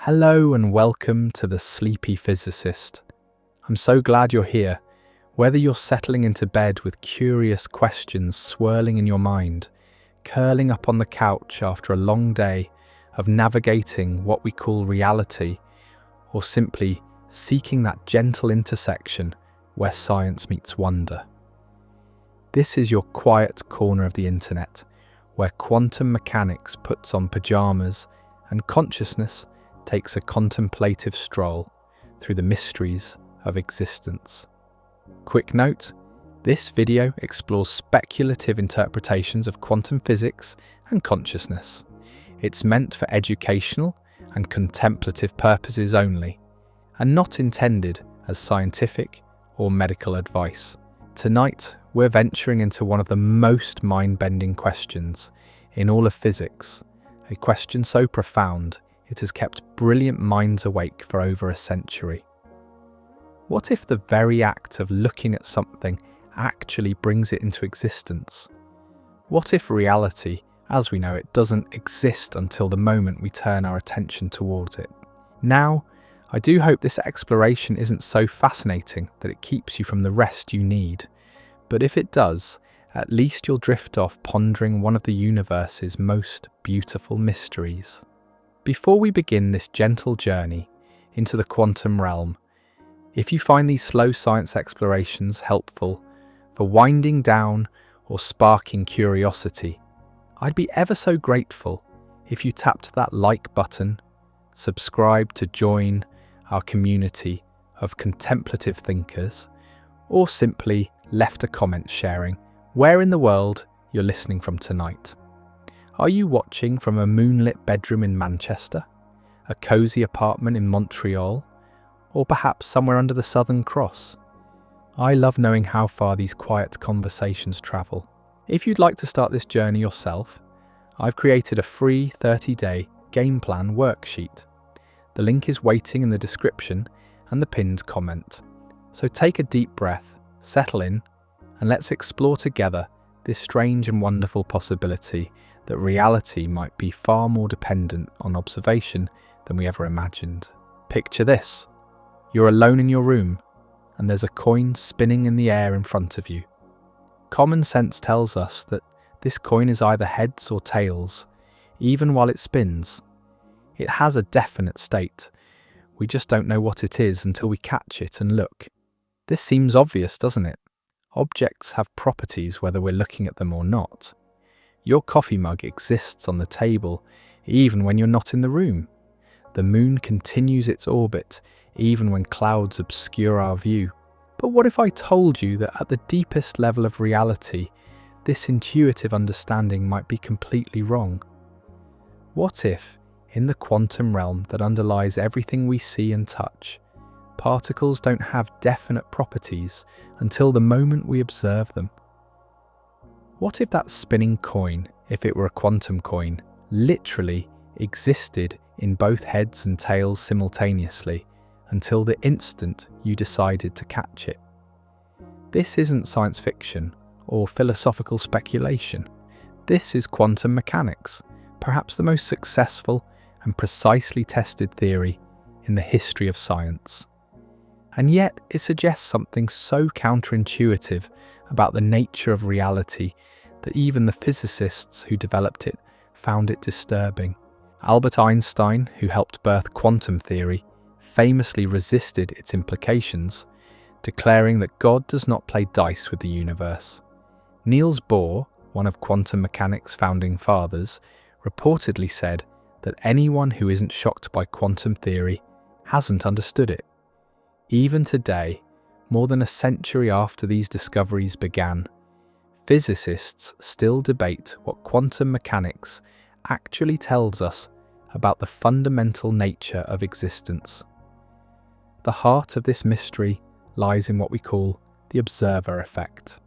Hello and welcome to the Sleepy Physicist. I'm so glad you're here. Whether you're settling into bed with curious questions swirling in your mind, curling up on the couch after a long day of navigating what we call reality, or simply seeking that gentle intersection where science meets wonder. This is your quiet corner of the internet, where quantum mechanics puts on pajamas and consciousness takes a contemplative stroll through the mysteries of existence. Quick note, this video explores speculative interpretations of quantum physics and consciousness. It's meant for educational and contemplative purposes only, and not intended as scientific or medical advice. Tonight, we're venturing into one of the most mind-bending questions in all of physics, a question so profound it has kept brilliant minds awake for over a century. What if the very act of looking at something actually brings it into existence? What if reality, as we know it, doesn't exist until the moment we turn our attention towards it? Now, I do hope this exploration isn't so fascinating that it keeps you from the rest you need, but if it does, at least you'll drift off pondering one of the universe's most beautiful mysteries. Before we begin this gentle journey into the quantum realm, if you find these slow science explorations helpful for winding down or sparking curiosity, I'd be ever so grateful if you tapped that like button, subscribed to join our community of contemplative thinkers, or simply left a comment sharing where in the world you're listening from tonight. Are you watching from a moonlit bedroom in Manchester, a cosy apartment in Montreal, or perhaps somewhere under the Southern Cross? I love knowing how far these quiet conversations travel. If you'd like to start this journey yourself, I've created a free 30-day game plan worksheet. The link is waiting in the description and the pinned comment. So take a deep breath, settle in, and let's explore together this strange and wonderful possibility that reality might be far more dependent on observation than we ever imagined. Picture this. You're alone in your room, and there's a coin spinning in the air in front of you. Common sense tells us that this coin is either heads or tails, even while it spins. It has a definite state. We just don't know what it is until we catch it and look. This seems obvious, doesn't it? Objects have properties whether we're looking at them or not. Your coffee mug exists on the table even when you're not in the room. The moon continues its orbit even when clouds obscure our view. But what if I told you that at the deepest level of reality, this intuitive understanding might be completely wrong? What if, in the quantum realm that underlies everything we see and touch, particles don't have definite properties until the moment we observe them? What if that spinning coin, if it were a quantum coin, literally existed in both heads and tails simultaneously until the instant you decided to catch it? This isn't science fiction or philosophical speculation. This is quantum mechanics, perhaps the most successful and precisely tested theory in the history of science. And yet it suggests something so counterintuitive about the nature of reality that even the physicists who developed it found it disturbing. Albert Einstein, who helped birth quantum theory, famously resisted its implications, declaring that God does not play dice with the universe. Niels Bohr, one of quantum mechanics' founding fathers, reportedly said that anyone who isn't shocked by quantum theory hasn't understood it. Even today, more than a century after these discoveries began, physicists still debate what quantum mechanics actually tells us about the fundamental nature of existence. The heart of this mystery lies in what we call the observer effect.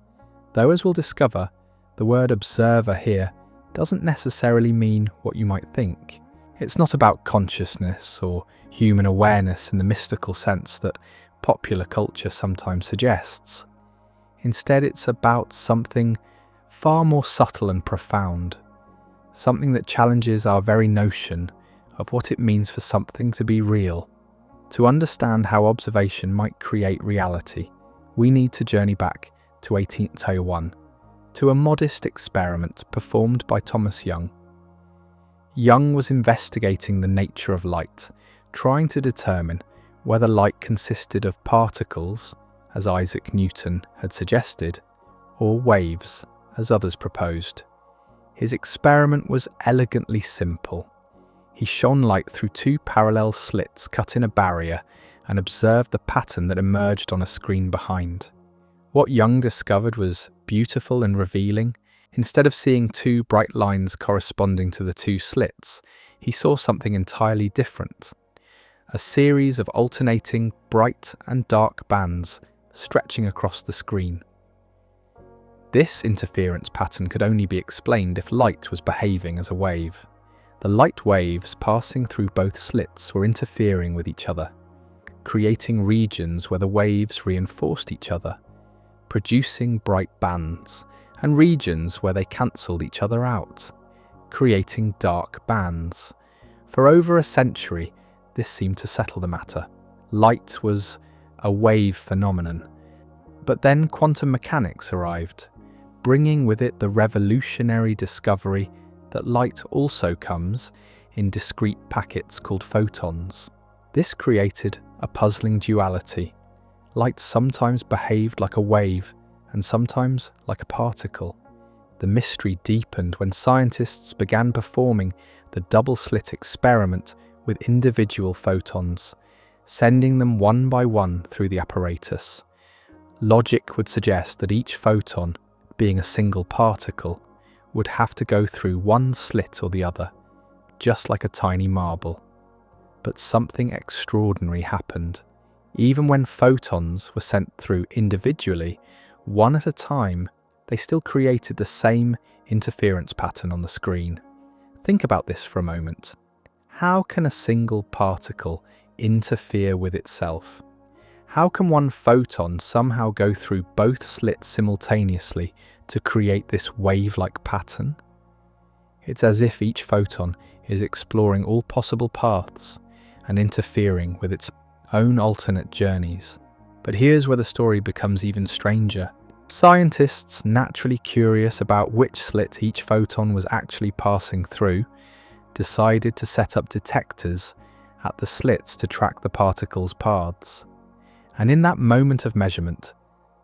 Though, as we'll discover, the word observer here doesn't necessarily mean what you might think. It's not about consciousness or human awareness in the mystical sense that popular culture sometimes suggests. Instead, it's about something far more subtle and profound, something that challenges our very notion of what it means for something to be real. To understand how observation might create reality, we need to journey back to 1801, to a modest experiment performed by Thomas Young. Young was investigating the nature of light, trying to determine whether light consisted of particles, as Isaac Newton had suggested, or waves, as others proposed. His experiment was elegantly simple. He shone light through two parallel slits cut in a barrier and observed the pattern that emerged on a screen behind. What Young discovered was beautiful and revealing. Instead of seeing two bright lines corresponding to the two slits, he saw something entirely different. A series of alternating bright and dark bands stretching across the screen. This interference pattern could only be explained if light was behaving as a wave. The light waves passing through both slits were interfering with each other, creating regions where the waves reinforced each other, producing bright bands, and regions where they cancelled each other out, creating dark bands. For over a century, this seemed to settle the matter. Light was a wave phenomenon. But then quantum mechanics arrived, bringing with it the revolutionary discovery that light also comes in discrete packets called photons. This created a puzzling duality. Light sometimes behaved like a wave and sometimes like a particle. The mystery deepened when scientists began performing the double-slit experiment with individual photons, sending them one by one through the apparatus. Logic would suggest that each photon, being a single particle, would have to go through one slit or the other, just like a tiny marble. But something extraordinary happened. Even when photons were sent through individually, one at a time, they still created the same interference pattern on the screen. Think about this for a moment. How can a single particle interfere with itself? How can one photon somehow go through both slits simultaneously to create this wave-like pattern? It's as if each photon is exploring all possible paths and interfering with its own alternate journeys. But here's where the story becomes even stranger. Scientists, naturally curious about which slit each photon was actually passing through, decided to set up detectors at the slits to track the particles' paths. And in that moment of measurement,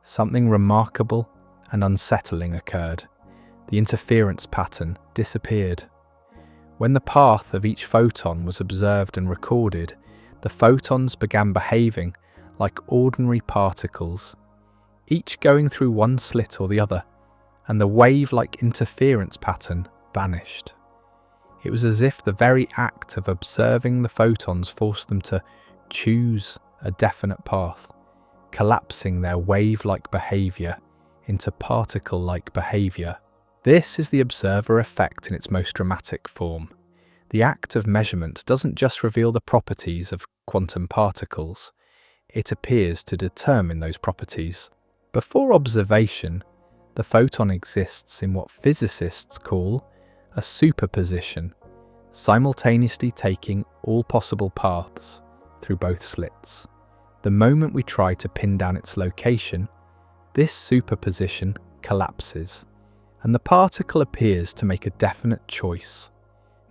something remarkable and unsettling occurred. The interference pattern disappeared. When the path of each photon was observed and recorded, the photons began behaving like ordinary particles, each going through one slit or the other, and the wave-like interference pattern vanished. It was as if the very act of observing the photons forced them to choose a definite path, collapsing their wave-like behaviour into particle-like behaviour. This is the observer effect in its most dramatic form. The act of measurement doesn't just reveal the properties of quantum particles, it appears to determine those properties. Before observation, the photon exists in what physicists call a superposition, simultaneously taking all possible paths through both slits. The moment we try to pin down its location, this superposition collapses, and the particle appears to make a definite choice.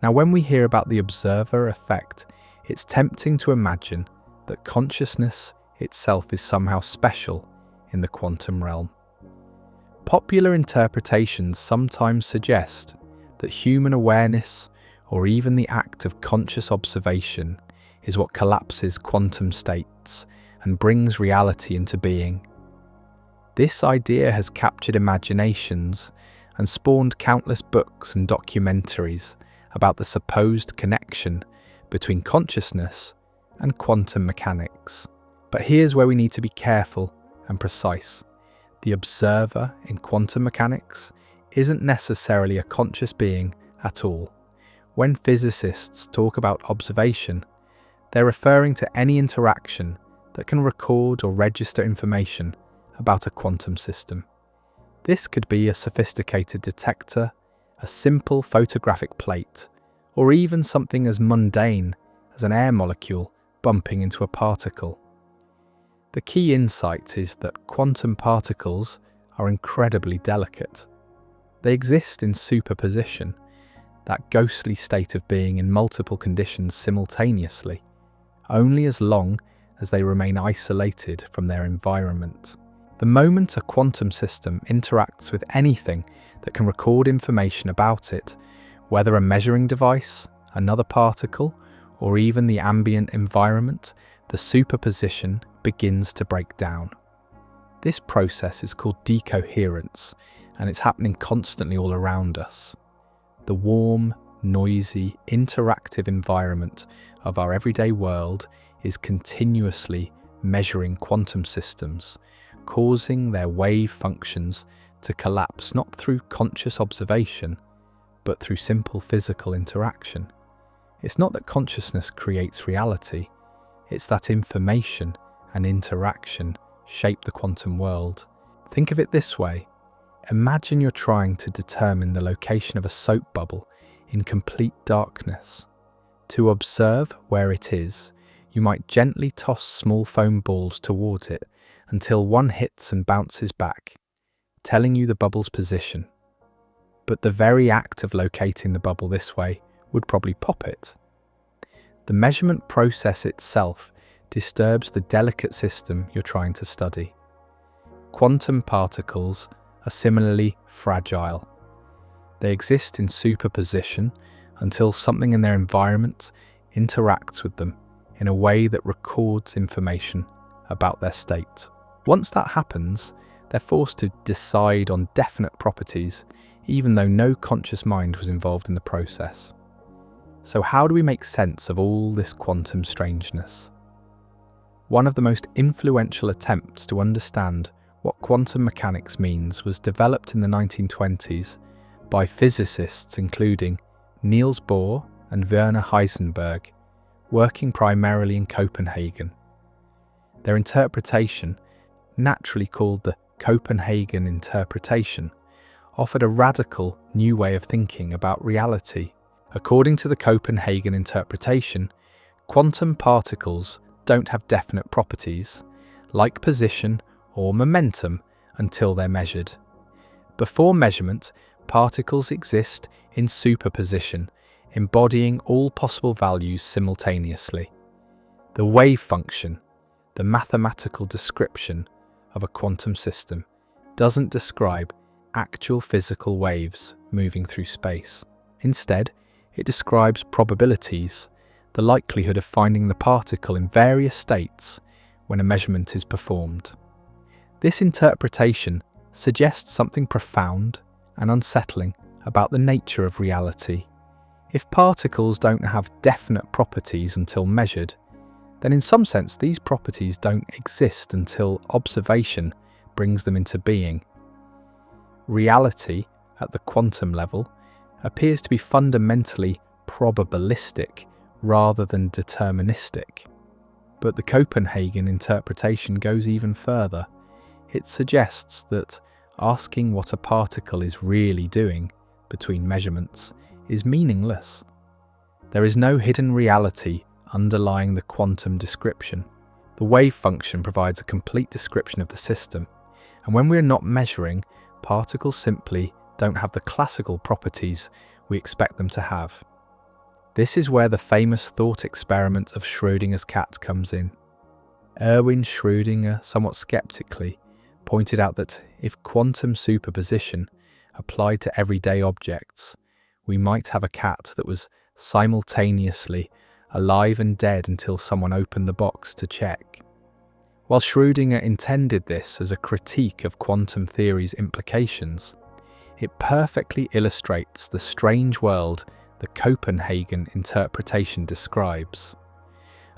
Now, when we hear about the observer effect, it's tempting to imagine that consciousness itself is somehow special in the quantum realm. Popular interpretations sometimes suggest that human awareness, or even the act of conscious observation, is what collapses quantum states and brings reality into being. This idea has captured imaginations and spawned countless books and documentaries about the supposed connection between consciousness and quantum mechanics. But here's where we need to be careful and precise. The observer in quantum mechanics isn't necessarily a conscious being at all. When physicists talk about observation, they're referring to any interaction that can record or register information about a quantum system. This could be a sophisticated detector, a simple photographic plate, or even something as mundane as an air molecule bumping into a particle. The key insight is that quantum particles are incredibly delicate. They exist in superposition, that ghostly state of being in multiple conditions simultaneously, only as long as they remain isolated from their environment. The moment a quantum system interacts with anything that can record information about it, whether a measuring device, another particle, or even the ambient environment, the superposition begins to break down. This process is called decoherence, and it's happening constantly all around us. The warm, noisy, interactive environment of our everyday world is continuously measuring quantum systems, causing their wave functions to collapse not through conscious observation, but through simple physical interaction. It's not that consciousness creates reality, it's that information and interaction shape the quantum world. Think of it this way. Imagine you're trying to determine the location of a soap bubble in complete darkness. To observe where it is, you might gently toss small foam balls towards it until one hits and bounces back, telling you the bubble's position. But the very act of locating the bubble this way would probably pop it. The measurement process itself disturbs the delicate system you're trying to study. Quantum particles are similarly fragile. They exist in superposition until something in their environment interacts with them in a way that records information about their state. Once that happens, they're forced to decide on definite properties, even though no conscious mind was involved in the process. So how do we make sense of all this quantum strangeness? One of the most influential attempts to understand what quantum mechanics means was developed in the 1920s by physicists including Niels Bohr and Werner Heisenberg, working primarily in Copenhagen. Their interpretation, naturally called the Copenhagen interpretation, offered a radical new way of thinking about reality. According to the Copenhagen interpretation, quantum particles don't have definite properties, like position or momentum, until they're measured. Before measurement, particles exist in superposition, embodying all possible values simultaneously. The wave function, the mathematical description of a quantum system, doesn't describe actual physical waves moving through space. Instead, it describes probabilities, the likelihood of finding the particle in various states when a measurement is performed. This interpretation suggests something profound and unsettling about the nature of reality. If particles don't have definite properties until measured, then in some sense these properties don't exist until observation brings them into being. Reality, at the quantum level, appears to be fundamentally probabilistic rather than deterministic. But the Copenhagen interpretation goes even further. It suggests that asking what a particle is really doing between measurements is meaningless. There is no hidden reality underlying the quantum description. The wave function provides a complete description of the system, and when we're not measuring, particles simply don't have the classical properties we expect them to have. This is where the famous thought experiment of Schrödinger's cat comes in. Erwin Schrödinger, somewhat skeptically, pointed out that if quantum superposition applied to everyday objects, we might have a cat that was simultaneously alive and dead until someone opened the box to check. While Schrödinger intended this as a critique of quantum theory's implications, it perfectly illustrates the strange world the Copenhagen interpretation describes.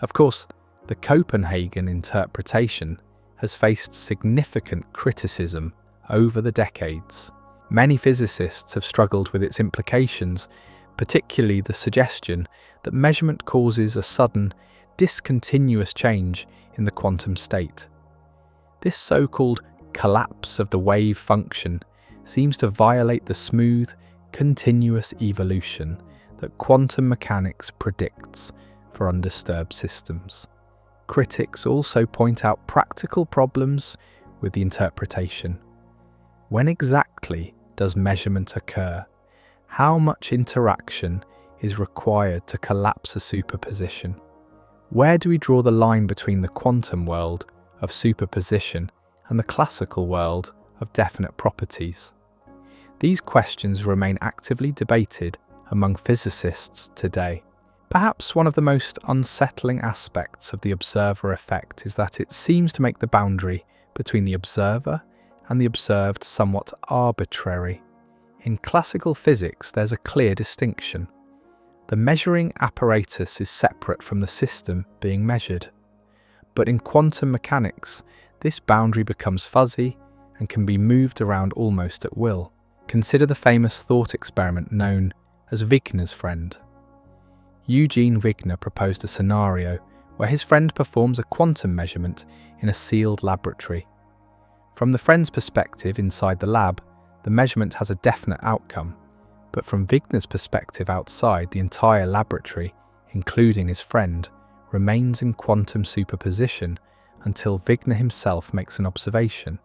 Of course, the Copenhagen interpretation has faced significant criticism over the decades. Many physicists have struggled with its implications, particularly the suggestion that measurement causes a sudden, discontinuous change in the quantum state. This so-called collapse of the wave function seems to violate the smooth, continuous evolution that quantum mechanics predicts for undisturbed systems. Critics also point out practical problems with the interpretation. When exactly does measurement occur? How much interaction is required to collapse a superposition? Where do we draw the line between the quantum world of superposition and the classical world of definite properties? These questions remain actively debated among physicists today. Perhaps one of the most unsettling aspects of the observer effect is that it seems to make the boundary between the observer and the observed somewhat arbitrary. In classical physics, there's a clear distinction. The measuring apparatus is separate from the system being measured. But in quantum mechanics, this boundary becomes fuzzy and can be moved around almost at will. Consider the famous thought experiment known as Wigner's friend. Eugene Wigner proposed a scenario where his friend performs a quantum measurement in a sealed laboratory. From the friend's perspective inside the lab, the measurement has a definite outcome, but from Wigner's perspective outside, the entire laboratory, including his friend, remains in quantum superposition until Wigner himself makes an observation.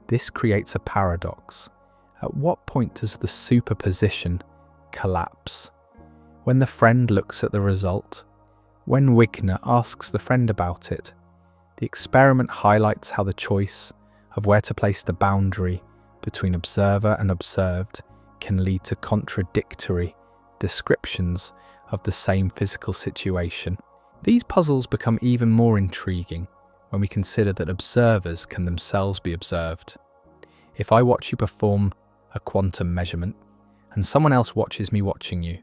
This creates a paradox. At what point does the superposition collapse? When the friend looks at the result? When Wigner asks the friend about it? The experiment highlights how the choice of where to place the boundary between observer and observed can lead to contradictory descriptions of the same physical situation. These puzzles become even more intriguing when we consider that observers can themselves be observed. If I watch you perform a quantum measurement and someone else watches me watching you,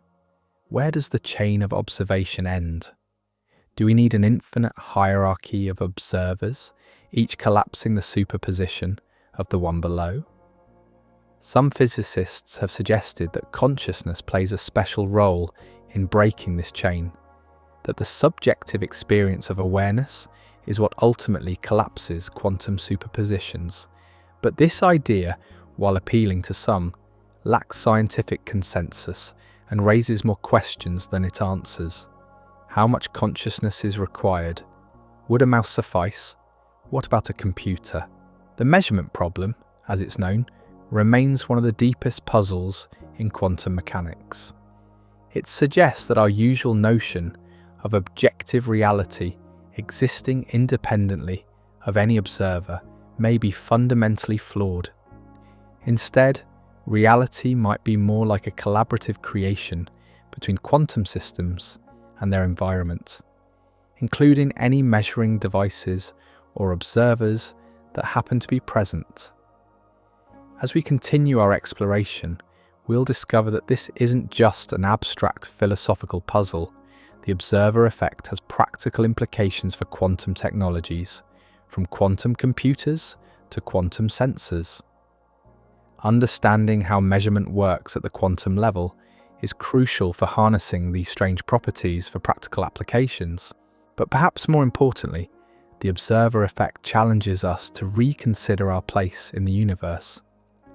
where does the chain of observation end? Do we need an infinite hierarchy of observers, each collapsing the superposition of the one below? Some physicists have suggested that consciousness plays a special role in breaking this chain, that the subjective experience of awareness is what ultimately collapses quantum superpositions. But this idea, while appealing to some, lacks scientific consensus and raises more questions than it answers. How much consciousness is required? Would a mouse suffice? What about a computer? The measurement problem, as it's known, remains one of the deepest puzzles in quantum mechanics. It suggests that our usual notion of objective reality existing independently of any observer may be fundamentally flawed. Instead, reality might be more like a collaborative creation between quantum systems and their environment, including any measuring devices or observers that happen to be present. As we continue our exploration, we'll discover that this isn't just an abstract philosophical puzzle. The observer effect has practical implications for quantum technologies, from quantum computers to quantum sensors. Understanding how measurement works at the quantum level is crucial for harnessing these strange properties for practical applications. But perhaps more importantly, the observer effect challenges us to reconsider our place in the universe.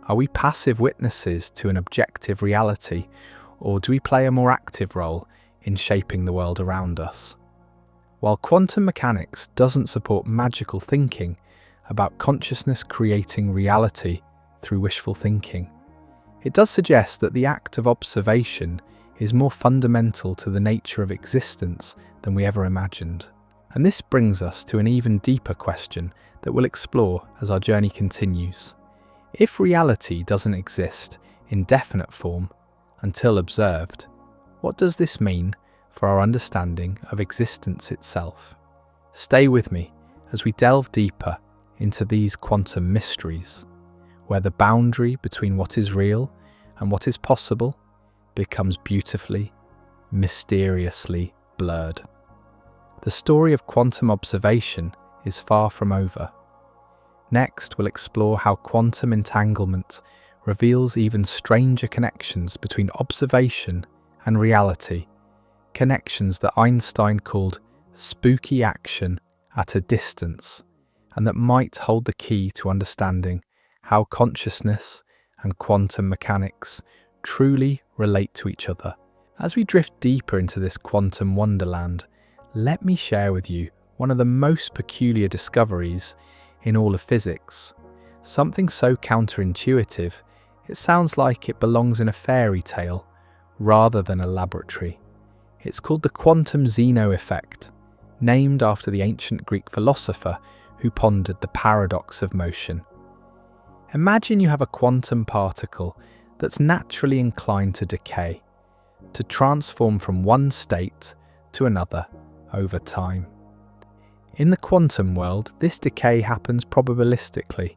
Are we passive witnesses to an objective reality, or do we play a more active role in shaping the world around us? While quantum mechanics doesn't support magical thinking about consciousness creating reality through wishful thinking, it does suggest that the act of observation is more fundamental to the nature of existence than we ever imagined. And this brings us to an even deeper question that we'll explore as our journey continues. If reality doesn't exist in definite form until observed, what does this mean for our understanding of existence itself? Stay with me as we delve deeper into these quantum mysteries, where the boundary between what is real and what is possible becomes beautifully, mysteriously blurred. The story of quantum observation is far from over. Next, we'll explore how quantum entanglement reveals even stranger connections between observation and reality, connections that Einstein called spooky action at a distance, and that might hold the key to understanding how consciousness and quantum mechanics truly relate to each other. As we drift deeper into this quantum wonderland, let me share with you one of the most peculiar discoveries in all of physics. Something so counterintuitive, it sounds like it belongs in a fairy tale rather than a laboratory. It's called the Quantum Zeno Effect, named after the ancient Greek philosopher who pondered the paradox of motion. Imagine you have a quantum particle that's naturally inclined to decay, to transform from one state to another over time. In the quantum world, this decay happens probabilistically.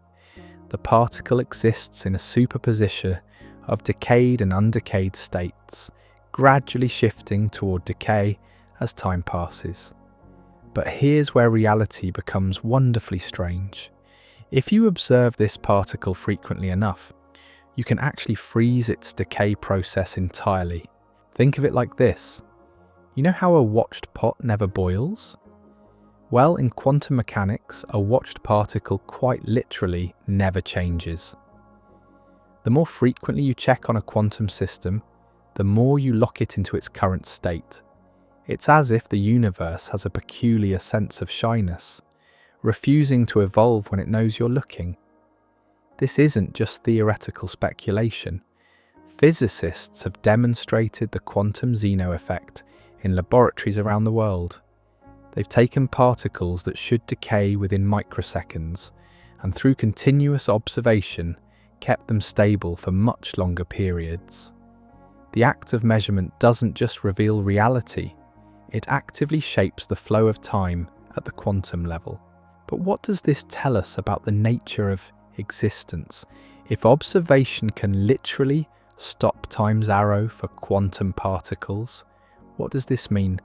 The particle exists in a superposition of decayed and undecayed states, gradually shifting toward decay as time passes. But here's where reality becomes wonderfully strange. If you observe this particle frequently enough, you can actually freeze its decay process entirely. Think of it like this. You know how a watched pot never boils? Well, in quantum mechanics, a watched particle quite literally never changes. The more frequently you check on a quantum system, the more you lock it into its current state. It's as if the universe has a peculiar sense of shyness, refusing to evolve when it knows you're looking. This isn't just theoretical speculation. Physicists have demonstrated the Quantum Zeno Effect in laboratories around the world. They've taken particles that should decay within microseconds and through continuous observation kept them stable for much longer periods. The act of measurement doesn't just reveal reality, it actively shapes the flow of time at the quantum level. But what does this tell us about the nature of existence? If observation can literally stop time's arrow for quantum particles, what does this mean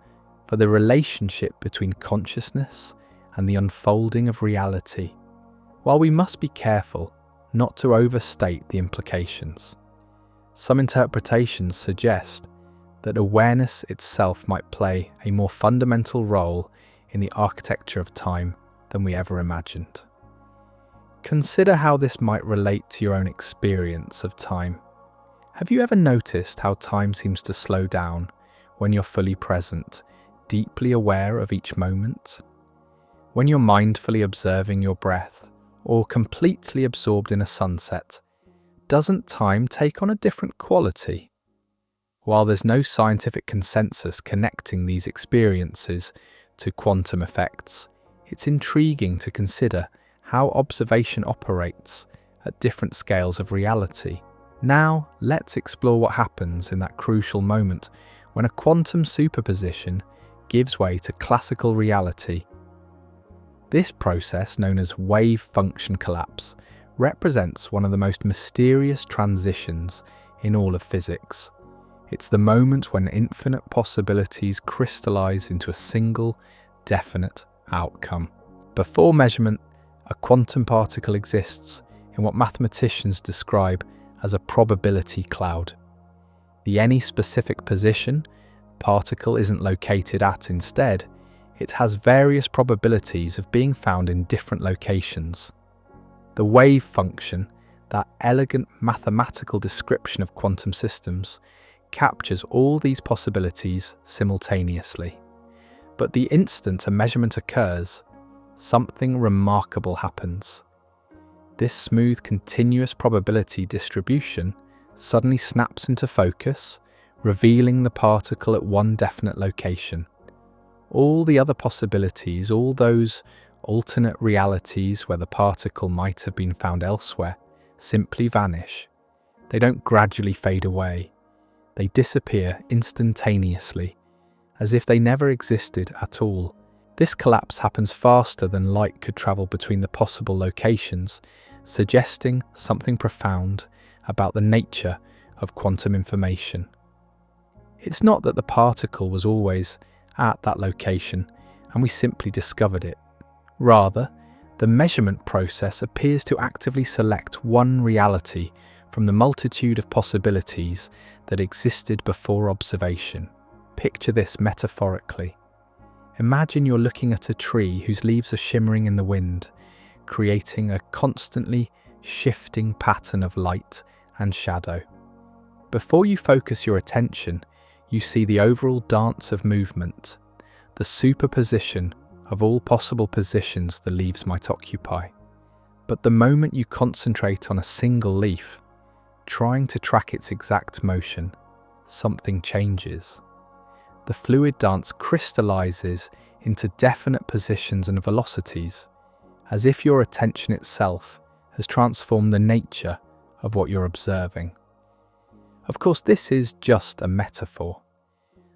for the relationship between consciousness and the unfolding of reality? While we must be careful not to overstate the implications, some interpretations suggest that awareness itself might play a more fundamental role in the architecture of time than we ever imagined. Consider how this might relate to your own experience of time. Have you ever noticed how time seems to slow down when you're fully present, deeply aware of each moment? When you're mindfully observing your breath or completely absorbed in a sunset, doesn't time take on a different quality? While there's no scientific consensus connecting these experiences to quantum effects, it's intriguing to consider how observation operates at different scales of reality. Now, let's explore what happens in that crucial moment when a quantum superposition gives way to classical reality. This process, known as wave function collapse, represents one of the most mysterious transitions in all of physics. It's the moment when infinite possibilities crystallize into a single, definite outcome. Before measurement, a quantum particle exists in what mathematicians describe as a probability cloud. The any specific position particle isn't located at instead, it has various probabilities of being found in different locations. The wave function, that elegant mathematical description of quantum systems, captures all these possibilities simultaneously. But the instant a measurement occurs, something remarkable happens. This smooth, continuous probability distribution suddenly snaps into focus, revealing the particle at one definite location. All the other possibilities, all those alternate realities where the particle might have been found elsewhere, simply vanish. They don't gradually fade away. They disappear instantaneously, as if they never existed at all. This collapse happens faster than light could travel between the possible locations, suggesting something profound about the nature of quantum information. It's not that the particle was always at that location and we simply discovered it. Rather, the measurement process appears to actively select one reality from the multitude of possibilities that existed before observation. Picture this metaphorically. Imagine you're looking at a tree whose leaves are shimmering in the wind, creating a constantly shifting pattern of light and shadow. Before you focus your attention, you see the overall dance of movement, the superposition of all possible positions the leaves might occupy. But the moment you concentrate on a single leaf, trying to track its exact motion, something changes. The fluid dance crystallizes into definite positions and velocities, as if your attention itself has transformed the nature of what you're observing. Of course, this is just a metaphor.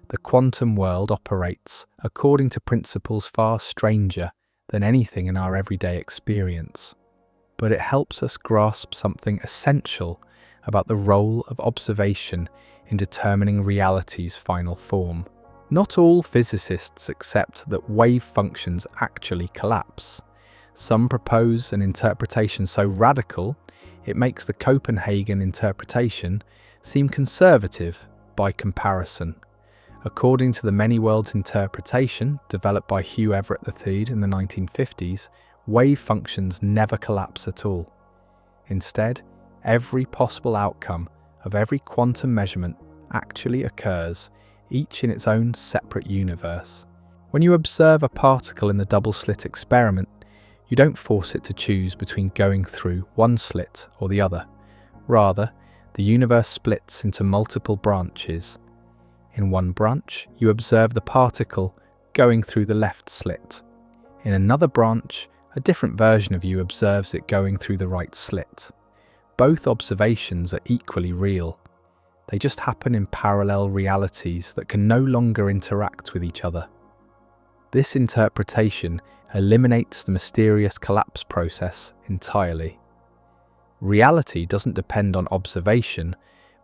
The quantum world operates according to principles far stranger than anything in our everyday experience, but it helps us grasp something essential about the role of observation in determining reality's final form. Not all physicists accept that wave functions actually collapse. Some propose an interpretation so radical it makes the Copenhagen interpretation seem conservative by comparison. According to the many worlds interpretation developed by Hugh Everett III in the 1950s, wave functions never collapse at all. Instead, every possible outcome of every quantum measurement actually occurs, each in its own separate universe. When you observe a particle in the double-slit experiment, you don't force it to choose between going through one slit or the other. Rather, the universe splits into multiple branches. In one branch, you observe the particle going through the left slit. In another branch, a different version of you observes it going through the right slit. Both observations are equally real. They just happen in parallel realities that can no longer interact with each other. This interpretation eliminates the mysterious collapse process entirely. Reality doesn't depend on observation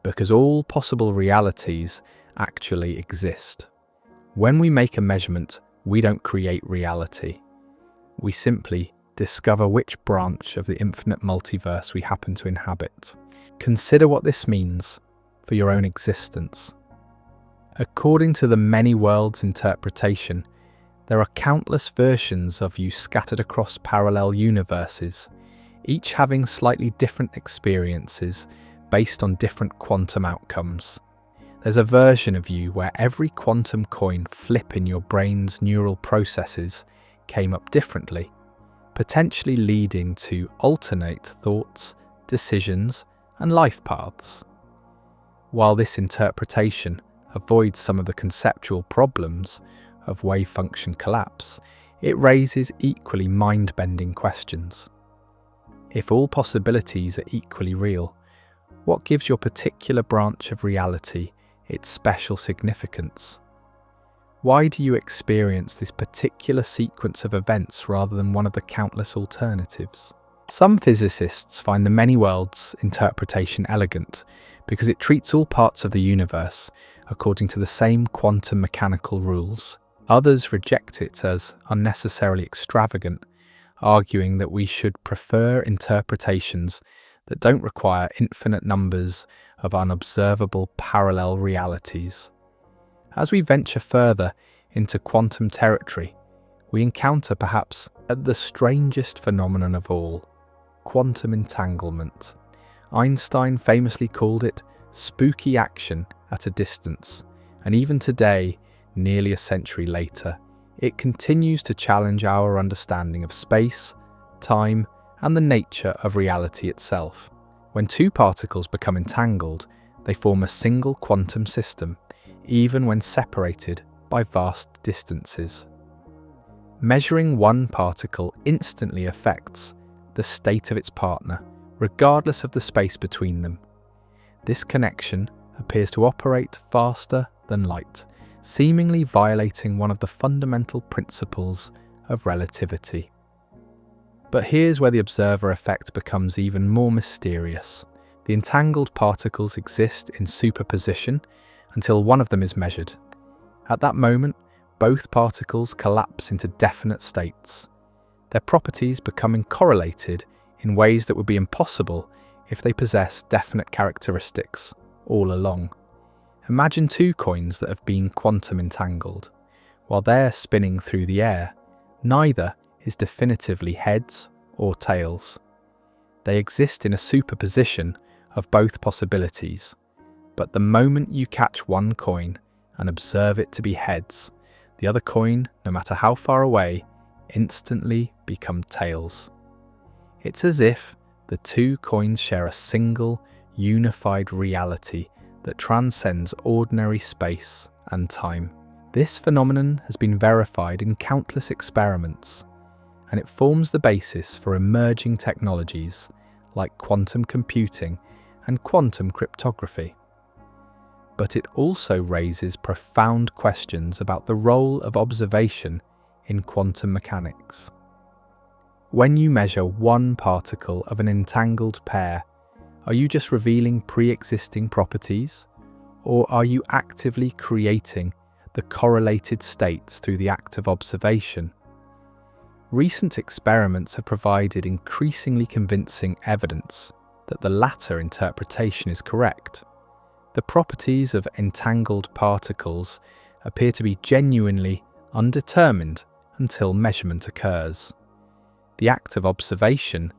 because all possible realities actually exist. When we make a measurement, we don't create reality. We simply discover which branch of the infinite multiverse we happen to inhabit. Consider what this means for your own existence. According to the many worlds interpretation, there are countless versions of you scattered across parallel universes, each having slightly different experiences based on different quantum outcomes. There's a version of you where every quantum coin flip in your brain's neural processes came up differently, potentially leading to alternate thoughts, decisions, and life paths. While this interpretation avoids some of the conceptual problems of wave function collapse, it raises equally mind-bending questions. If all possibilities are equally real, what gives your particular branch of reality its special significance? Why do you experience this particular sequence of events rather than one of the countless alternatives? Some physicists find the many worlds interpretation elegant because it treats all parts of the universe according to the same quantum mechanical rules. Others reject it as unnecessarily extravagant, arguing that we should prefer interpretations that don't require infinite numbers of unobservable parallel realities. As we venture further into quantum territory, we encounter perhaps the strangest phenomenon of all, quantum entanglement. Einstein famously called it spooky action at a distance, and even today, nearly a century later, it continues to challenge our understanding of space, time, and the nature of reality itself. When two particles become entangled, they form a single quantum system, even when separated by vast distances. Measuring one particle instantly affects the state of its partner, regardless of the space between them. This connection appears to operate faster than light, seemingly violating one of the fundamental principles of relativity. But here's where the observer effect becomes even more mysterious. The entangled particles exist in superposition until one of them is measured. At that moment, both particles collapse into definite states, their properties becoming correlated in ways that would be impossible if they possess definite characteristics all along. Imagine two coins that have been quantum entangled. While they're spinning through the air, neither is definitively heads or tails. They exist in a superposition of both possibilities, but the moment you catch one coin and observe it to be heads, the other coin, no matter how far away, instantly become tails. It's as if the two coins share a single, unified reality that transcends ordinary space and time. This phenomenon has been verified in countless experiments, and it forms the basis for emerging technologies like quantum computing and quantum cryptography. But it also raises profound questions about the role of observation in quantum mechanics. When you measure one particle of an entangled pair, are you just revealing pre-existing properties, or are you actively creating the correlated states through the act of observation? Recent experiments have provided increasingly convincing evidence that the latter interpretation is correct. The properties of entangled particles appear to be genuinely undetermined until measurement occurs. The act of observation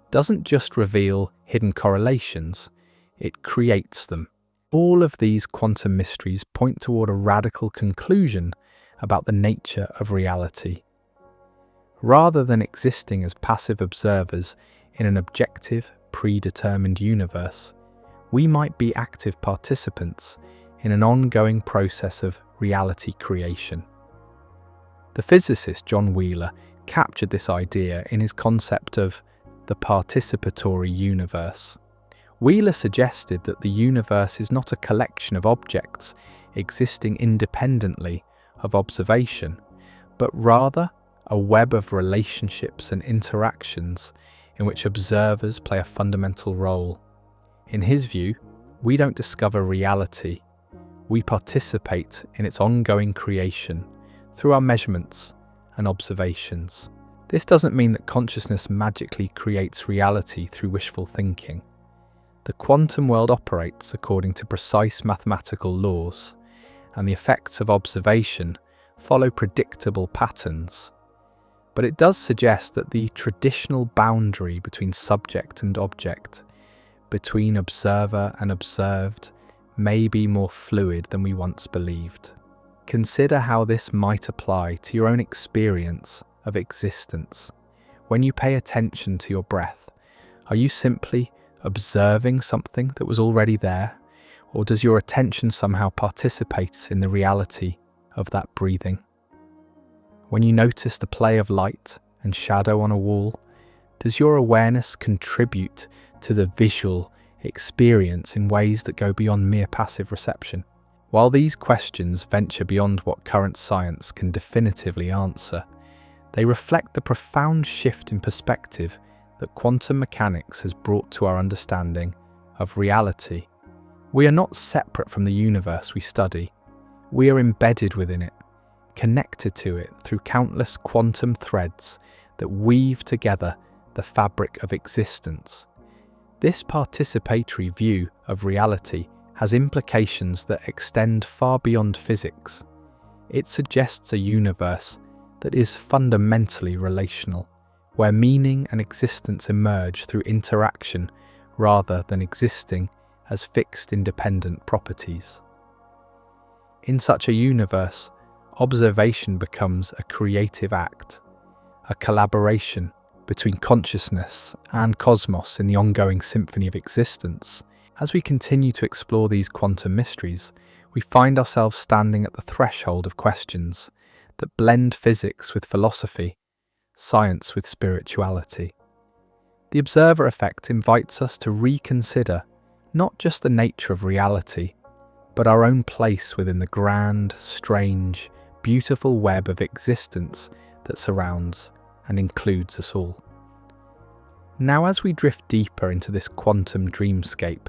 doesn't just reveal hidden correlations, it creates them. All of these quantum mysteries point toward a radical conclusion about the nature of reality. Rather than existing as passive observers in an objective, predetermined universe, we might be active participants in an ongoing process of reality creation. The physicist John Wheeler captured this idea in his concept of the participatory universe. Wheeler suggested that the universe is not a collection of objects existing independently of observation, but rather a web of relationships and interactions in which observers play a fundamental role. In his view, we don't discover reality, we participate in its ongoing creation through our measurements and observations. This doesn't mean that consciousness magically creates reality through wishful thinking. The quantum world operates according to precise mathematical laws, and the effects of observation follow predictable patterns. But it does suggest that the traditional boundary between subject and object, between observer and observed, may be more fluid than we once believed. Consider how this might apply to your own experience of existence. When you pay attention to your breath, are you simply observing something that was already there, or does your attention somehow participate in the reality of that breathing? When you notice the play of light and shadow on a wall, does your awareness contribute to the visual experience in ways that go beyond mere passive reception? While these questions venture beyond what current science can definitively answer, they reflect the profound shift in perspective that quantum mechanics has brought to our understanding of reality. We are not separate from the universe we study. We are embedded within it, connected to it through countless quantum threads that weave together the fabric of existence. This participatory view of reality has implications that extend far beyond physics. It suggests a universe that is fundamentally relational, where meaning and existence emerge through interaction rather than existing as fixed independent properties. In such a universe, observation becomes a creative act, a collaboration between consciousness and cosmos in the ongoing symphony of existence. As we continue to explore these quantum mysteries, we find ourselves standing at the threshold of questions that blend physics with philosophy, science with spirituality. The observer effect invites us to reconsider not just the nature of reality, but our own place within the grand, strange, beautiful web of existence that surrounds and includes us all. Now, as we drift deeper into this quantum dreamscape,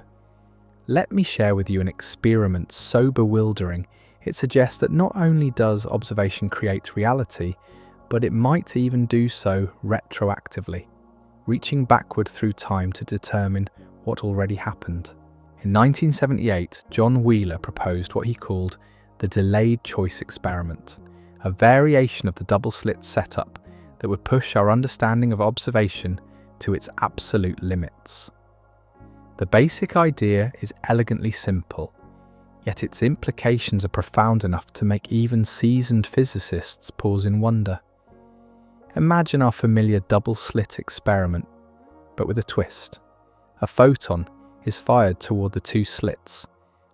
let me share with you an experiment so bewildering it suggests that not only does observation create reality, but it might even do so retroactively, reaching backward through time to determine what already happened. In 1978, John Wheeler proposed what he called the delayed choice experiment, a variation of the double-slit setup that would push our understanding of observation to its absolute limits. The basic idea is elegantly simple. yet its implications are profound enough to make even seasoned physicists pause in wonder. Imagine our familiar double-slit experiment, but with a twist. A photon is fired toward the two slits,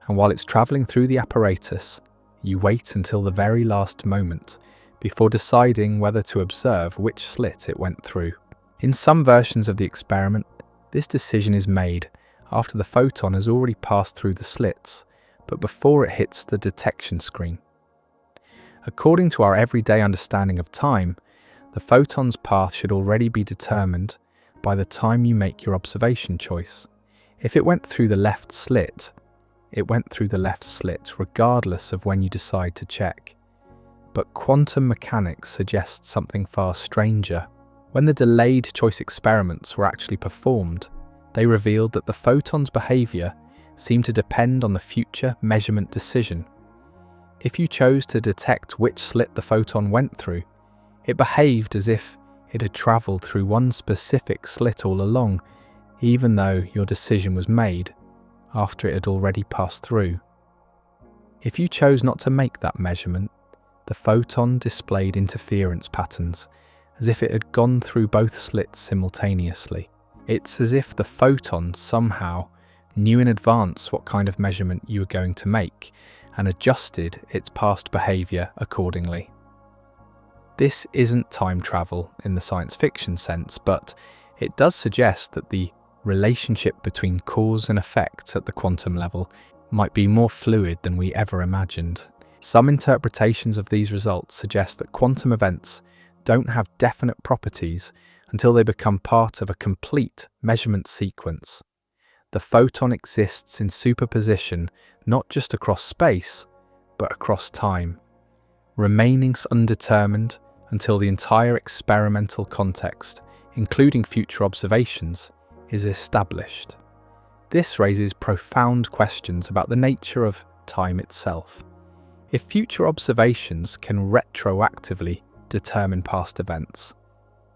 and while it's travelling through the apparatus, you wait until the very last moment before deciding whether to observe which slit it went through. In some versions of the experiment, this decision is made after the photon has already passed through the slits, but before it hits the detection screen. According to our everyday understanding of time, the photon's path should already be determined by the time you make your observation choice. If it went through the left slit, it went through the left slit regardless of when you decide to check. But quantum mechanics suggests something far stranger. When the delayed choice experiments were actually performed, they revealed that the photon's behaviour seemed to depend on the future measurement decision. If you chose to detect which slit the photon went through, it behaved as if it had travelled through one specific slit all along, even though your decision was made after it had already passed through. If you chose not to make that measurement, the photon displayed interference patterns, as if it had gone through both slits simultaneously. It's as if the photon somehow knew in advance what kind of measurement you were going to make and adjusted its past behaviour accordingly. This isn't time travel in the science fiction sense, but it does suggest that the relationship between cause and effect at the quantum level might be more fluid than we ever imagined. Some interpretations of these results suggest that quantum events don't have definite properties until they become part of a complete measurement sequence. The photon exists in superposition not just across space, but across time, remaining undetermined until the entire experimental context, including future observations, is established. This raises profound questions about the nature of time itself. If future observations can retroactively determine past events,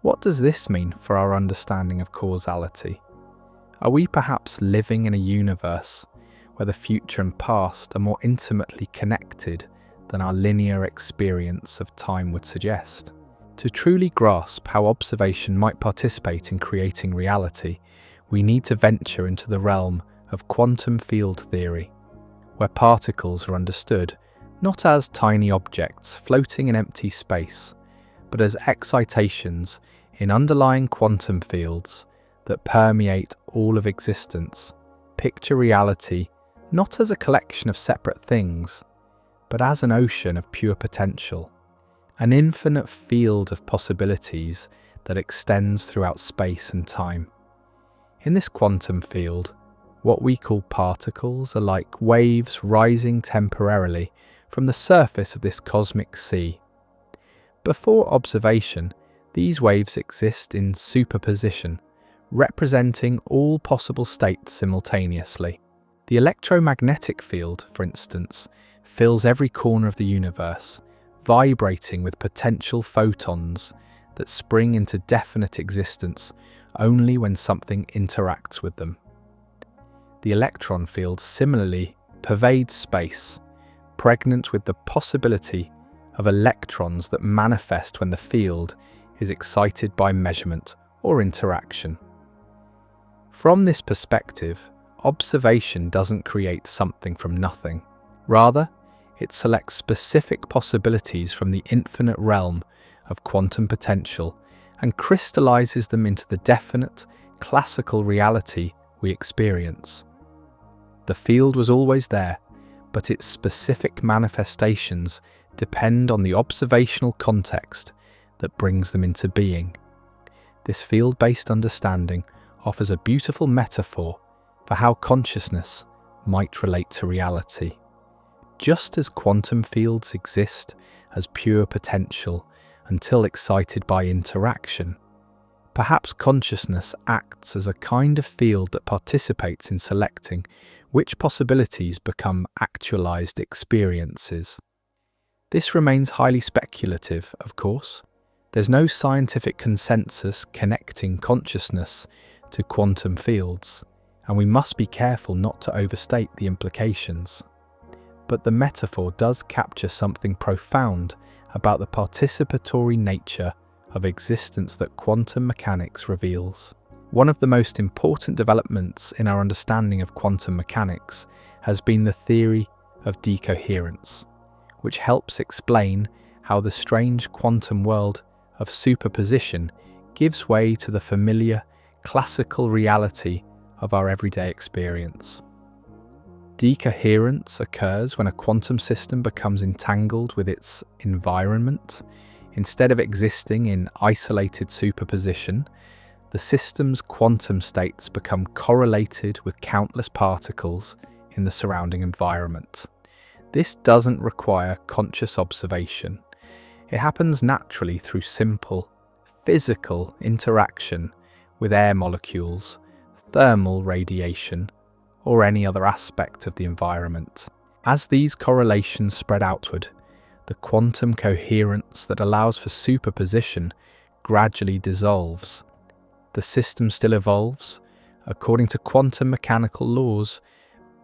what does this mean for our understanding of causality? Are we perhaps living in a universe where the future and past are more intimately connected than our linear experience of time would suggest? To truly grasp how observation might participate in creating reality, we need to venture into the realm of quantum field theory, where particles are understood not as tiny objects floating in empty space, but as excitations in underlying quantum fields that permeate all of existence. Picture reality not as a collection of separate things, but as an ocean of pure potential, an infinite field of possibilities that extends throughout space and time. In this quantum field, what we call particles are like waves rising temporarily from the surface of this cosmic sea. Before observation, these waves exist in superposition, representing all possible states simultaneously. The electromagnetic field, for instance, fills every corner of the universe, vibrating with potential photons that spring into definite existence only when something interacts with them. The electron field similarly pervades space, pregnant with the possibility of electrons that manifest when the field is excited by measurement or interaction. From this perspective, observation doesn't create something from nothing. Rather, it selects specific possibilities from the infinite realm of quantum potential and crystallizes them into the definite, classical reality we experience. The field was always there, but its specific manifestations depend on the observational context that brings them into being. This field-based understanding offers a beautiful metaphor for how consciousness might relate to reality. Just as quantum fields exist as pure potential until excited by interaction, perhaps consciousness acts as a kind of field that participates in selecting which possibilities become actualized experiences. This remains highly speculative, of course. There's no scientific consensus connecting consciousness to quantum fields, and we must be careful not to overstate the implications. but the metaphor does capture something profound about the participatory nature of existence that quantum mechanics reveals. One of the most important developments in our understanding of quantum mechanics has been the theory of decoherence, which helps explain how the strange quantum world of superposition gives way to the familiar classical reality of our everyday experience. Decoherence occurs when a quantum system becomes entangled with its environment. Instead of existing in isolated superposition, the system's quantum states become correlated with countless particles in the surrounding environment. This doesn't require conscious observation. It happens naturally through simple, physical interaction with air molecules, thermal radiation, or any other aspect of the environment. As these correlations spread outward, the quantum coherence that allows for superposition gradually dissolves. The system still evolves, according to quantum mechanical laws,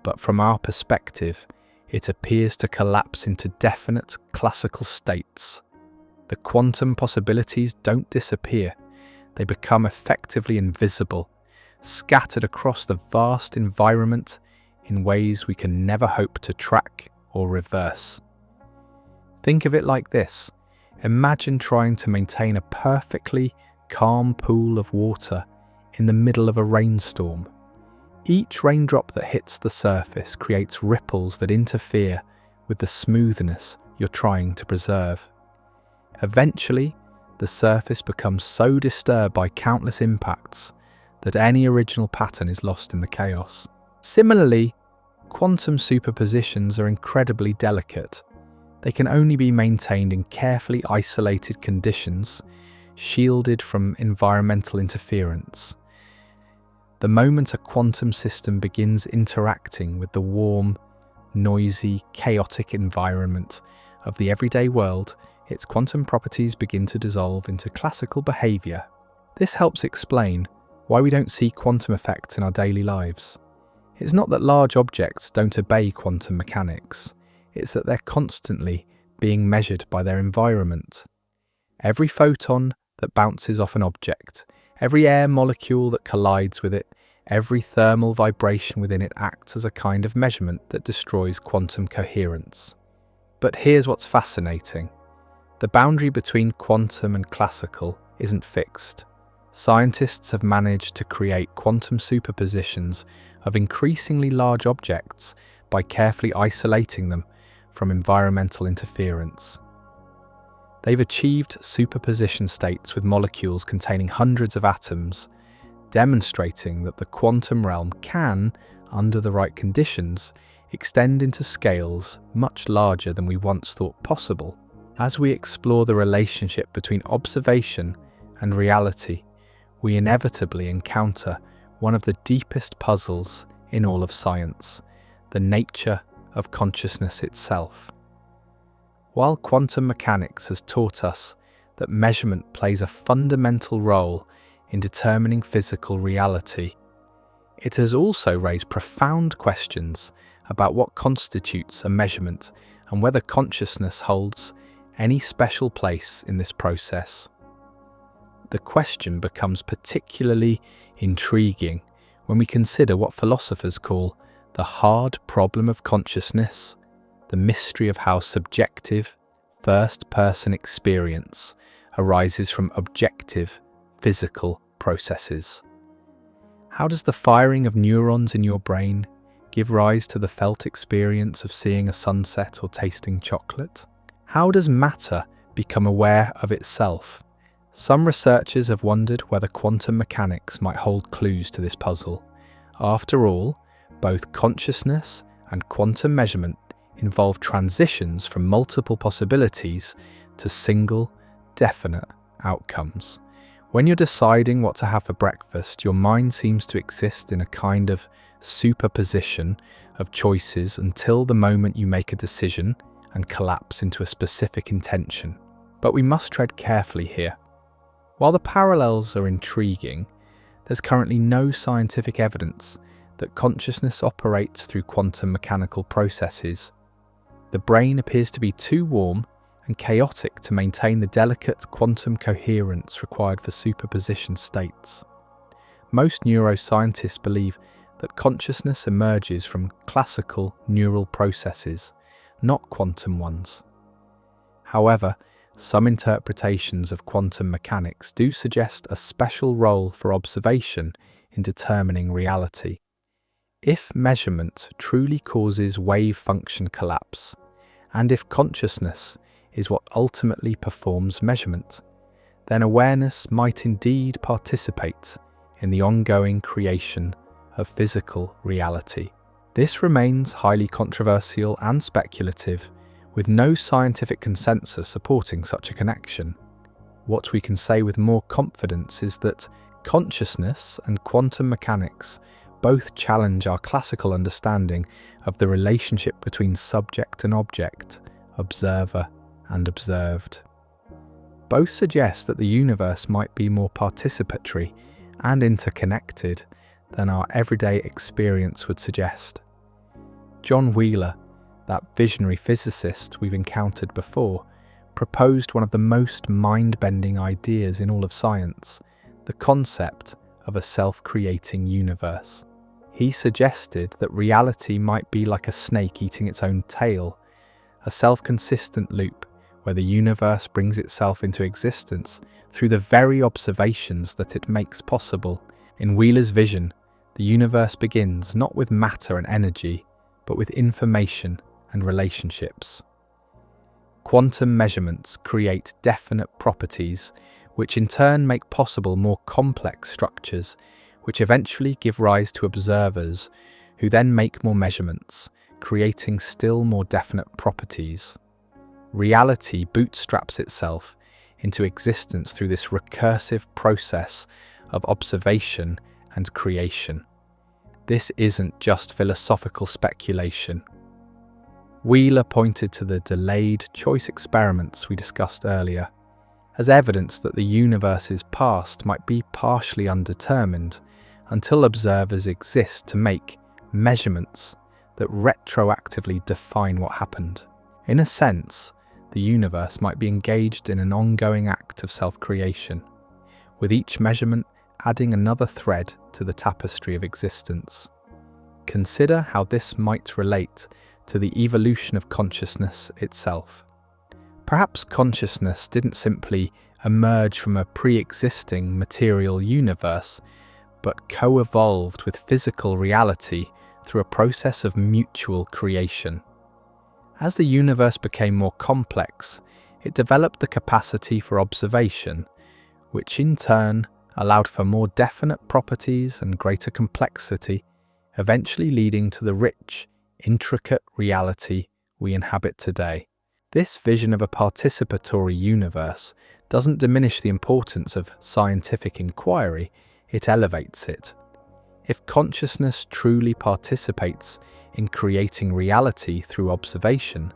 but from our perspective, it appears to collapse into definite classical states. The quantum possibilities don't disappear, they become effectively invisible, scattered across the vast environment in ways we can never hope to track or reverse. Think of it like this. Imagine trying to maintain a perfectly calm pool of water in the middle of a rainstorm. Each raindrop that hits the surface creates ripples that interfere with the smoothness you're trying to preserve. Eventually, the surface becomes so disturbed by countless impacts that any original pattern is lost in the chaos. Similarly, quantum superpositions are incredibly delicate. They can only be maintained in carefully isolated conditions, shielded from environmental interference. The moment a quantum system begins interacting with the warm, noisy, chaotic environment of the everyday world, its quantum properties begin to dissolve into classical behavior. This helps explain why we don't see quantum effects in our daily lives. It's not that large objects don't obey quantum mechanics, it's that they're constantly being measured by their environment. Every photon that bounces off an object, every air molecule that collides with it, every thermal vibration within it acts as a kind of measurement that destroys quantum coherence. But here's what's fascinating. The boundary between quantum and classical isn't fixed. Scientists have managed to create quantum superpositions of increasingly large objects by carefully isolating them from environmental interference. They've achieved superposition states with molecules containing hundreds of atoms, demonstrating that the quantum realm can, under the right conditions, extend into scales much larger than we once thought possible. As we explore the relationship between observation and reality, we inevitably encounter one of the deepest puzzles in all of science, the nature of consciousness itself. While quantum mechanics has taught us that measurement plays a fundamental role in determining physical reality, it has also raised profound questions about what constitutes a measurement and whether consciousness holds any special place in this process. The question becomes particularly intriguing when we consider what philosophers call the hard problem of consciousness, the mystery of how subjective, first-person experience arises from objective, physical processes. How does the firing of neurons in your brain give rise to the felt experience of seeing a sunset or tasting chocolate? How does matter become aware of itself? Some researchers have wondered whether quantum mechanics might hold clues to this puzzle. After all, both consciousness and quantum measurement involve transitions from multiple possibilities to single, definite outcomes. When you're deciding what to have for breakfast, your mind seems to exist in a kind of superposition of choices until the moment you make a decision and collapse into a specific intention. But we must tread carefully here. While the parallels are intriguing, there's currently no scientific evidence that consciousness operates through quantum mechanical processes. The brain appears to be too warm and chaotic to maintain the delicate quantum coherence required for superposition states. Most neuroscientists believe that consciousness emerges from classical neural processes, not quantum ones. However, some interpretations of quantum mechanics do suggest a special role for observation in determining reality. If measurement truly causes wave function collapse, and if consciousness is what ultimately performs measurement, then awareness might indeed participate in the ongoing creation of physical reality. This remains highly controversial and speculative, with no scientific consensus supporting such a connection. What we can say with more confidence is that consciousness and quantum mechanics both challenge our classical understanding of the relationship between subject and object, observer and observed. Both suggest that the universe might be more participatory and interconnected than our everyday experience would suggest. John Wheeler, that visionary physicist we've encountered before, proposed one of the most mind-bending ideas in all of science, the concept of a self-creating universe. He suggested that reality might be like a snake eating its own tail, a self-consistent loop where the universe brings itself into existence through the very observations that it makes possible. In Wheeler's vision, the universe begins not with matter and energy, but with information and relationships. Quantum measurements create definite properties, which in turn make possible more complex structures, which eventually give rise to observers, who then make more measurements, creating still more definite properties. Reality bootstraps itself into existence through this recursive process of observation and creation. This isn't just philosophical speculation. Wheeler pointed to the delayed choice experiments we discussed earlier as evidence that the universe's past might be partially undetermined until observers exist to make measurements that retroactively define what happened. In a sense, the universe might be engaged in an ongoing act of self-creation, with each measurement adding another thread to the tapestry of existence. Consider how this might relate to the evolution of consciousness itself. Perhaps consciousness didn't simply emerge from a pre-existing material universe, but co-evolved with physical reality through a process of mutual creation. As the universe became more complex, it developed the capacity for observation, which in turn allowed for more definite properties and greater complexity, eventually leading to the rich, intricate reality we inhabit today. This vision of a participatory universe doesn't diminish the importance of scientific inquiry, it elevates it. If consciousness truly participates in creating reality through observation,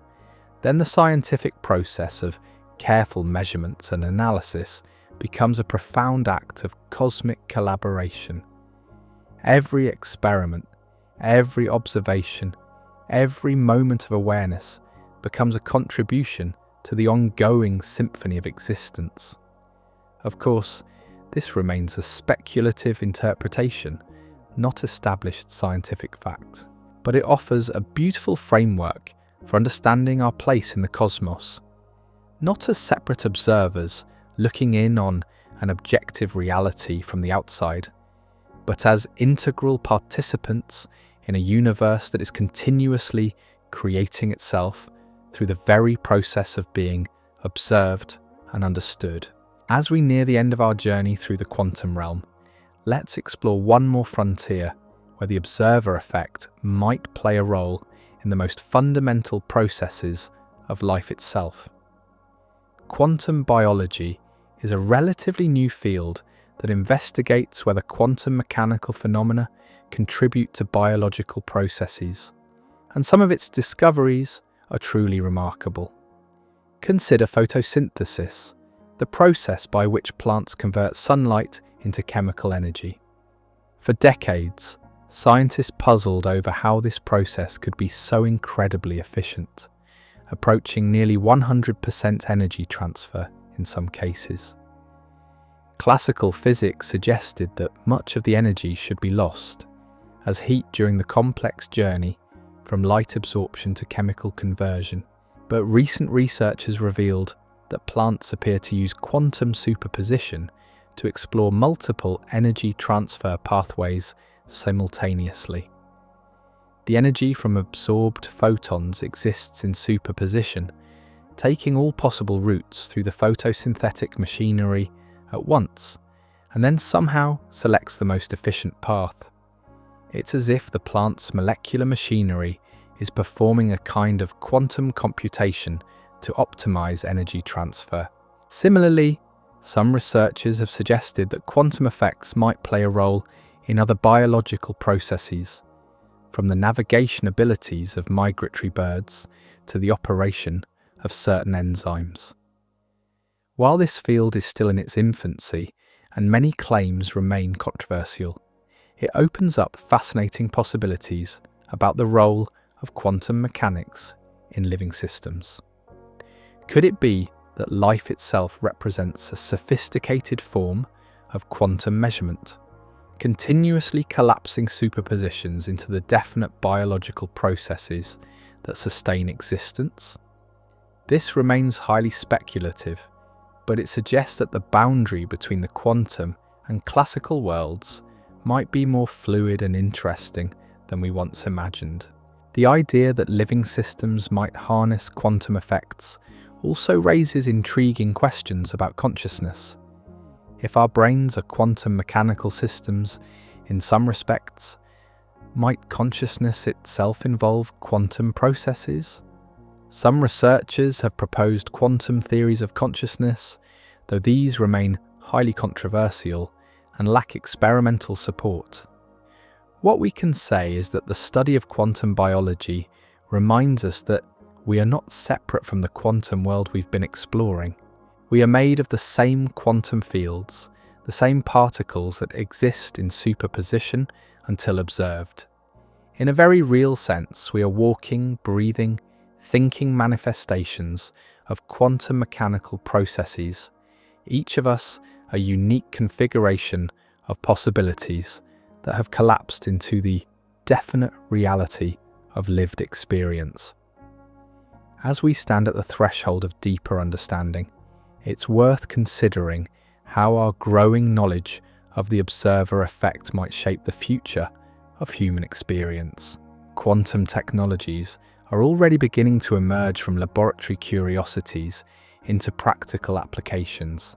then the scientific process of careful measurement and analysis becomes a profound act of cosmic collaboration. Every experiment, every observation, every moment of awareness becomes a contribution to the ongoing symphony of existence. Of course, this remains a speculative interpretation, not established scientific fact, but it offers a beautiful framework for understanding our place in the cosmos, not as separate observers looking in on an objective reality from the outside, but as integral participants in a universe that is continuously creating itself through the very process of being observed and understood. As we near the end of our journey through the quantum realm, let's explore one more frontier where the observer effect might play a role in the most fundamental processes of life itself. Quantum biology is a relatively new field that investigates whether quantum mechanical phenomena contribute to biological processes, and some of its discoveries are truly remarkable. Consider photosynthesis, the process by which plants convert sunlight into chemical energy. For decades, scientists puzzled over how this process could be so incredibly efficient, approaching nearly 100% energy transfer in some cases. Classical physics suggested that much of the energy should be lost as heat during the complex journey from light absorption to chemical conversion. But recent research has revealed that plants appear to use quantum superposition to explore multiple energy transfer pathways simultaneously. The energy from absorbed photons exists in superposition, taking all possible routes through the photosynthetic machinery at once, and then somehow selects the most efficient path. It's as if the plant's molecular machinery is performing a kind of quantum computation to optimize energy transfer. Similarly, some researchers have suggested that quantum effects might play a role in other biological processes, from the navigation abilities of migratory birds to the operation of certain enzymes. While this field is still in its infancy and many claims remain controversial, it opens up fascinating possibilities about the role of quantum mechanics in living systems. Could it be that life itself represents a sophisticated form of quantum measurement, continuously collapsing superpositions into the definite biological processes that sustain existence? This remains highly speculative, but it suggests that the boundary between the quantum and classical worlds might be more fluid and interesting than we once imagined. The idea that living systems might harness quantum effects also raises intriguing questions about consciousness. If our brains are quantum mechanical systems in some respects, might consciousness itself involve quantum processes? Some researchers have proposed quantum theories of consciousness, though these remain highly controversial and lack experimental support. What we can say is that the study of quantum biology reminds us that we are not separate from the quantum world we've been exploring. We are made of the same quantum fields, the same particles that exist in superposition until observed. In a very real sense, we are walking, breathing, thinking manifestations of quantum mechanical processes, each of us a unique configuration of possibilities that have collapsed into the definite reality of lived experience. As we stand at the threshold of deeper understanding, it's worth considering how our growing knowledge of the observer effect might shape the future of human experience. Quantum technologies are already beginning to emerge from laboratory curiosities into practical applications,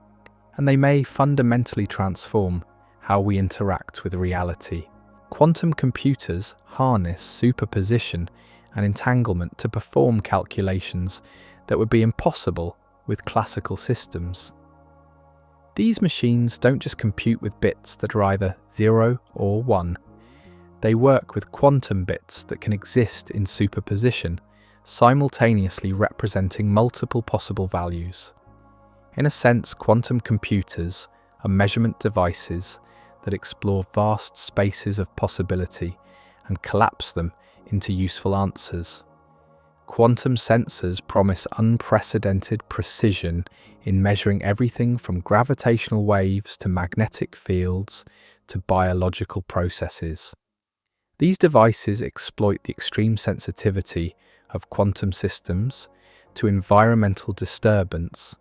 and they may fundamentally transform how we interact with reality. Quantum computers harness superposition and entanglement to perform calculations that would be impossible with classical systems. These machines don't just compute with bits that are either 0 or 1. They work with quantum bits that can exist in superposition, simultaneously representing multiple possible values. In a sense, quantum computers are measurement devices that explore vast spaces of possibility and collapse them into useful answers. Quantum sensors promise unprecedented precision in measuring everything from gravitational waves to magnetic fields to biological processes. These devices exploit the extreme sensitivity of quantum systems to environmental disturbance,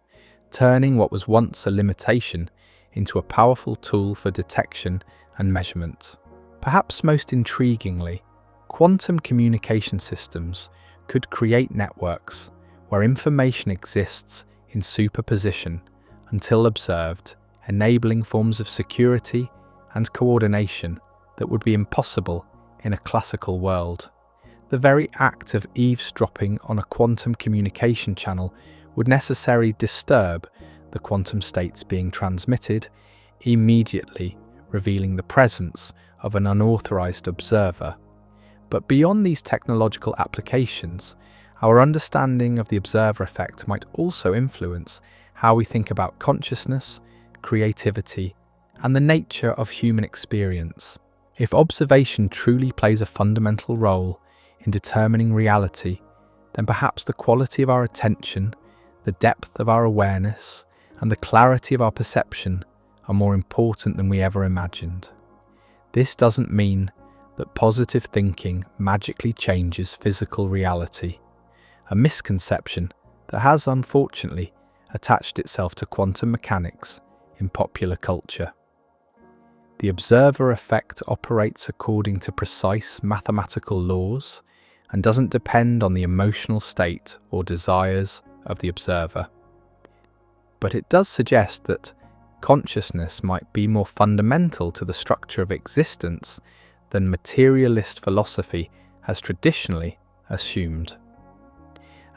turning what was once a limitation into a powerful tool for detection and measurement. Perhaps most intriguingly, quantum communication systems could create networks where information exists in superposition until observed, enabling forms of security and coordination that would be impossible in a classical world. The very act of eavesdropping on a quantum communication channel would necessarily disturb the quantum states being transmitted, immediately revealing the presence of an unauthorized observer. But beyond these technological applications, our understanding of the observer effect might also influence how we think about consciousness, creativity, and the nature of human experience. If observation truly plays a fundamental role in determining reality, then perhaps the quality of our attention, the depth of our awareness, and the clarity of our perception are more important than we ever imagined. This doesn't mean that positive thinking magically changes physical reality, a misconception that has unfortunately attached itself to quantum mechanics in popular culture. The observer effect operates according to precise mathematical laws and doesn't depend on the emotional state or desires of the observer. But it does suggest that consciousness might be more fundamental to the structure of existence than materialist philosophy has traditionally assumed.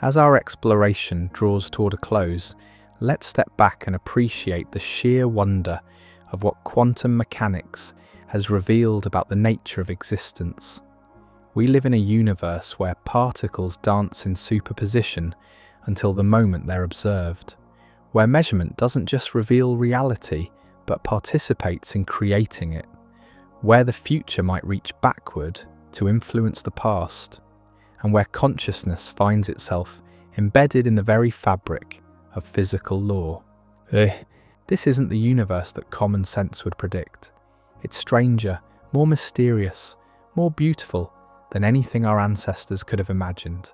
As our exploration draws toward a close, let's step back and appreciate the sheer wonder of what quantum mechanics has revealed about the nature of existence. We live in a universe where particles dance in superposition until the moment they're observed, where measurement doesn't just reveal reality but participates in creating it, where the future might reach backward to influence the past, and where consciousness finds itself embedded in the very fabric of physical law. This isn't the universe that common sense would predict. It's stranger, more mysterious, more beautiful than anything our ancestors could have imagined.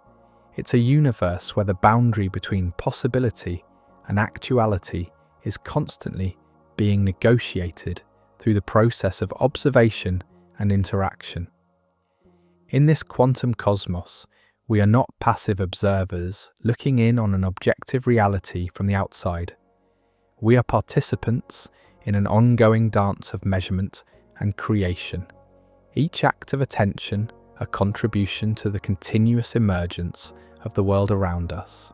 It's a universe where the boundary between possibility and actuality is constantly being negotiated through the process of observation and interaction. In this quantum cosmos, we are not passive observers looking in on an objective reality from the outside. We are participants in an ongoing dance of measurement and creation, each act of attention a contribution to the continuous emergence of the world around us.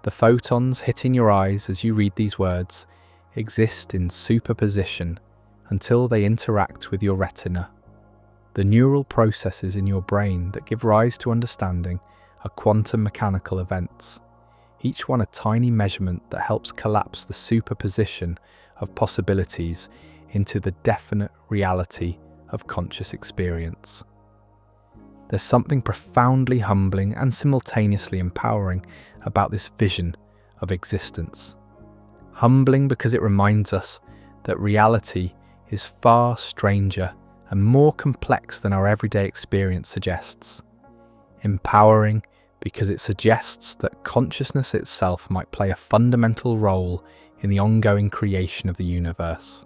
The photons hitting your eyes as you read these words exist in superposition until they interact with your retina. The neural processes in your brain that give rise to understanding are quantum mechanical events, each one a tiny measurement that helps collapse the superposition of possibilities into the definite reality of conscious experience. There's something profoundly humbling and simultaneously empowering about this vision of existence. Humbling because it reminds us that reality is far stranger and more complex than our everyday experience suggests. Empowering because it suggests that consciousness itself might play a fundamental role in the ongoing creation of the universe.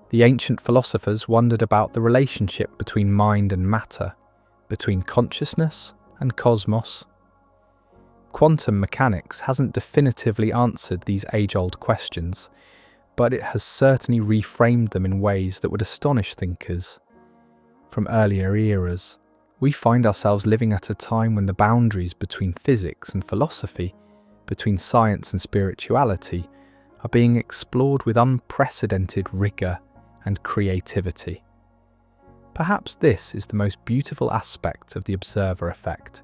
The ancient philosophers wondered about the relationship between mind and matter, between consciousness and cosmos. Quantum mechanics hasn't definitively answered these age-old questions, but it has certainly reframed them in ways that would astonish thinkers. From earlier eras, we find ourselves living at a time when the boundaries between physics and philosophy, between science and spirituality, are being explored with unprecedented rigour and creativity. Perhaps this is the most beautiful aspect of the observer effect.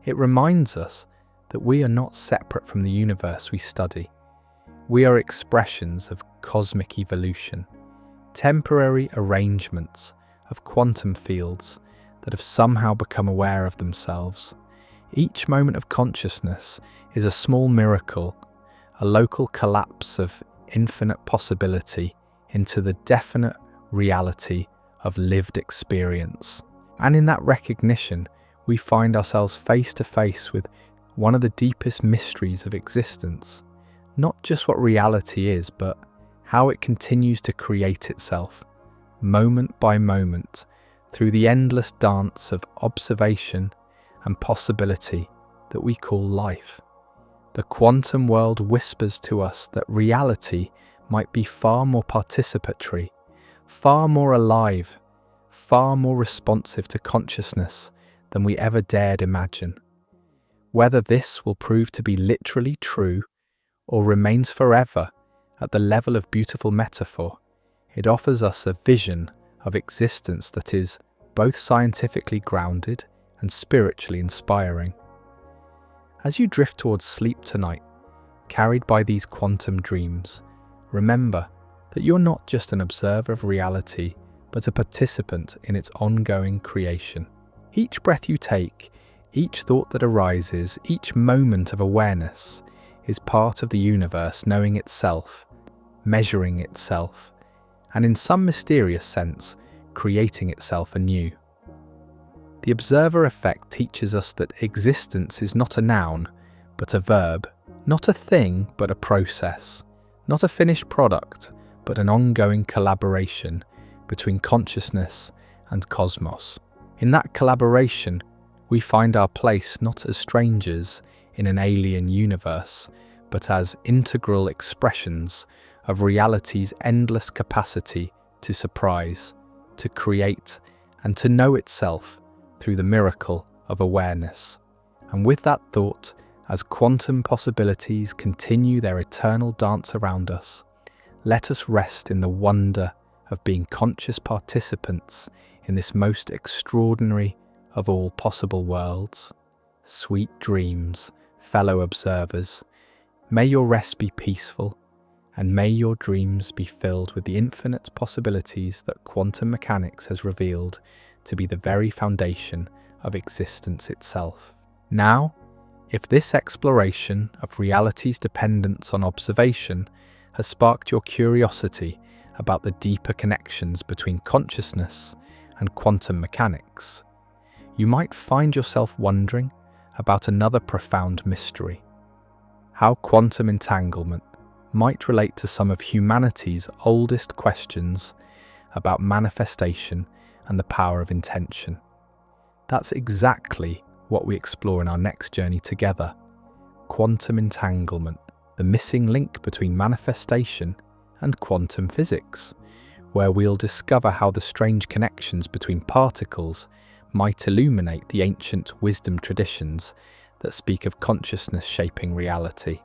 It reminds us that we are not separate from the universe we study. We are expressions of cosmic evolution, temporary arrangements of quantum fields that have somehow become aware of themselves. Each moment of consciousness is a small miracle, a local collapse of infinite possibility into the definite reality of lived experience. And in that recognition, we find ourselves face to face with one of the deepest mysteries of existence. Not just what reality is, but how it continues to create itself, moment by moment, through the endless dance of observation and possibility that we call life. The quantum world whispers to us that reality might be far more participatory, far more alive, far more responsive to consciousness than we ever dared imagine. Whether this will prove to be literally true or remains forever at the level of beautiful metaphor, it offers us a vision of existence that is both scientifically grounded and spiritually inspiring. As you drift towards sleep tonight, carried by these quantum dreams, remember that you're not just an observer of reality, but a participant in its ongoing creation. Each breath you take, each thought that arises, each moment of awareness is part of the universe knowing itself, measuring itself, and in some mysterious sense, creating itself anew. The observer effect teaches us that existence is not a noun, but a verb, not a thing, but a process, not a finished product, but an ongoing collaboration between consciousness and cosmos. In that collaboration, we find our place not as strangers in an alien universe, but as integral expressions of reality's endless capacity to surprise, to create, and to know itself through the miracle of awareness. And with that thought, as quantum possibilities continue their eternal dance around us, let us rest in the wonder of being conscious participants in this most extraordinary of all possible worlds. Sweet dreams, fellow observers. May your rest be peaceful, and may your dreams be filled with the infinite possibilities that quantum mechanics has revealed to be the very foundation of existence itself. Now, if this exploration of reality's dependence on observation has sparked your curiosity about the deeper connections between consciousness and quantum mechanics, you might find yourself wondering about another profound mystery: how quantum entanglement might relate to some of humanity's oldest questions about manifestation and the power of intention. That's exactly what we explore in our next journey together: quantum entanglement, the missing link between manifestation and quantum physics, where we'll discover how the strange connections between particles might illuminate the ancient wisdom traditions that speak of consciousness shaping reality.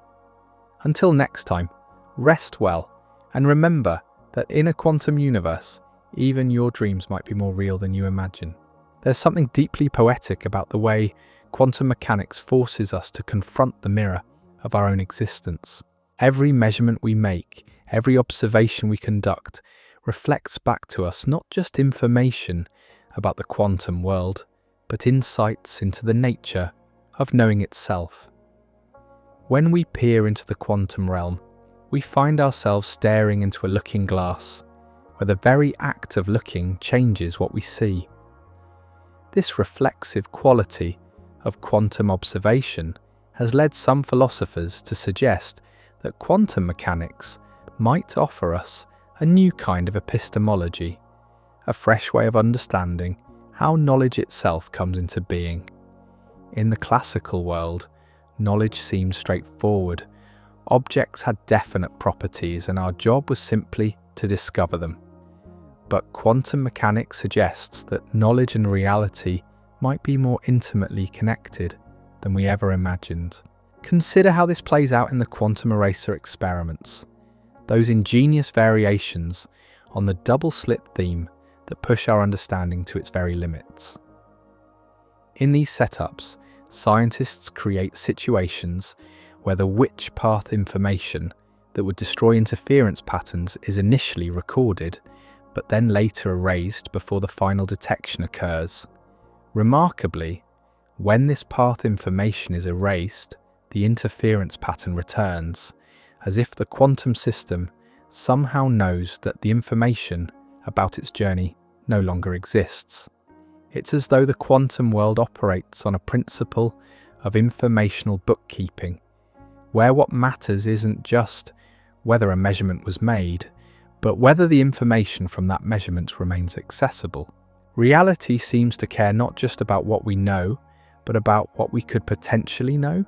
Until next time, rest well, and remember that in a quantum universe, even your dreams might be more real than you imagine. There's something deeply poetic about the way quantum mechanics forces us to confront the mirror of our own existence. Every measurement we make, every observation we conduct, reflects back to us not just information about the quantum world, but insights into the nature of knowing itself. When we peer into the quantum realm, we find ourselves staring into a looking glass, where the very act of looking changes what we see. This reflexive quality of quantum observation has led some philosophers to suggest that quantum mechanics might offer us a new kind of epistemology, a fresh way of understanding how knowledge itself comes into being. In the classical world, knowledge seemed straightforward. Objects had definite properties, and our job was simply to discover them. But quantum mechanics suggests that knowledge and reality might be more intimately connected than we ever imagined. Consider how this plays out in the quantum eraser experiments, those ingenious variations on the double-slit theme that push our understanding to its very limits. In these setups, scientists create situations where the witch path information that would destroy interference patterns is initially recorded, but then later erased before the final detection occurs. Remarkably, when this path information is erased, the interference pattern returns, as if the quantum system somehow knows that the information about its journey no longer exists. It's as though the quantum world operates on a principle of informational bookkeeping, where what matters isn't just whether a measurement was made, but whether the information from that measurement remains accessible. Reality seems to care not just about what we know, but about what we could potentially know.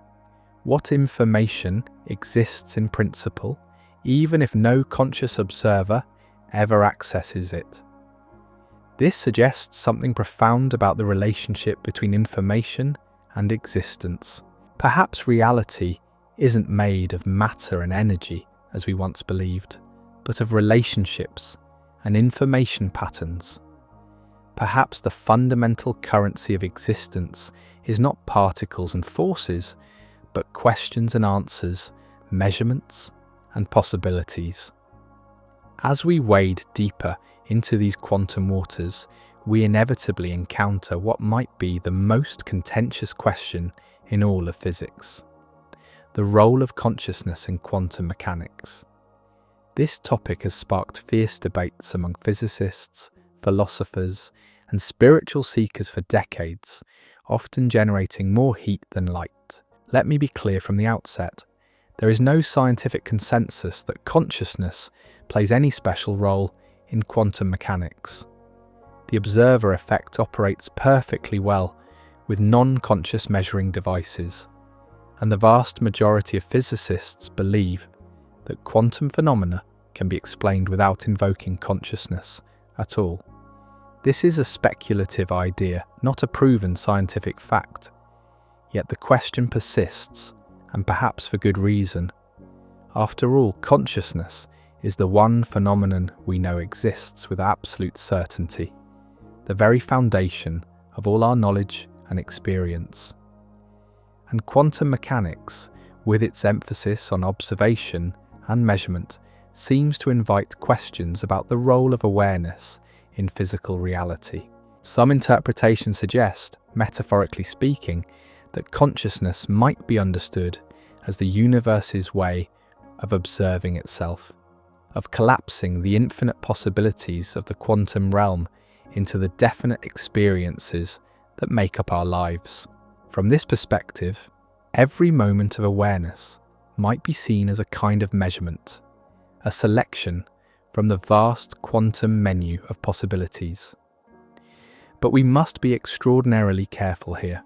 What information exists in principle, even if no conscious observer ever accesses it. This suggests something profound about the relationship between information and existence. Perhaps reality isn't made of matter and energy, as we once believed, but of relationships and information patterns. Perhaps the fundamental currency of existence is not particles and forces, but questions and answers, measurements and possibilities. As we wade deeper into these quantum waters, we inevitably encounter what might be the most contentious question in all of physics: the role of consciousness in quantum mechanics. This topic has sparked fierce debates among physicists, philosophers, and spiritual seekers for decades, often generating more heat than light. Let me be clear from the outset: there is no scientific consensus that consciousness plays any special role in quantum mechanics. The observer effect operates perfectly well with non-conscious measuring devices, and the vast majority of physicists believe that quantum phenomena can be explained without invoking consciousness at all. This is a speculative idea, not a proven scientific fact. Yet the question persists, and perhaps for good reason. After all, consciousness is the one phenomenon we know exists with absolute certainty, the very foundation of all our knowledge and experience. And quantum mechanics, with its emphasis on observation and measurement, seems to invite questions about the role of awareness in physical reality. Some interpretations suggest, metaphorically speaking, that consciousness might be understood as the universe's way of observing itself, of collapsing the infinite possibilities of the quantum realm into the definite experiences that make up our lives. From this perspective, every moment of awareness might be seen as a kind of measurement, a selection from the vast quantum menu of possibilities. But we must be extraordinarily careful here.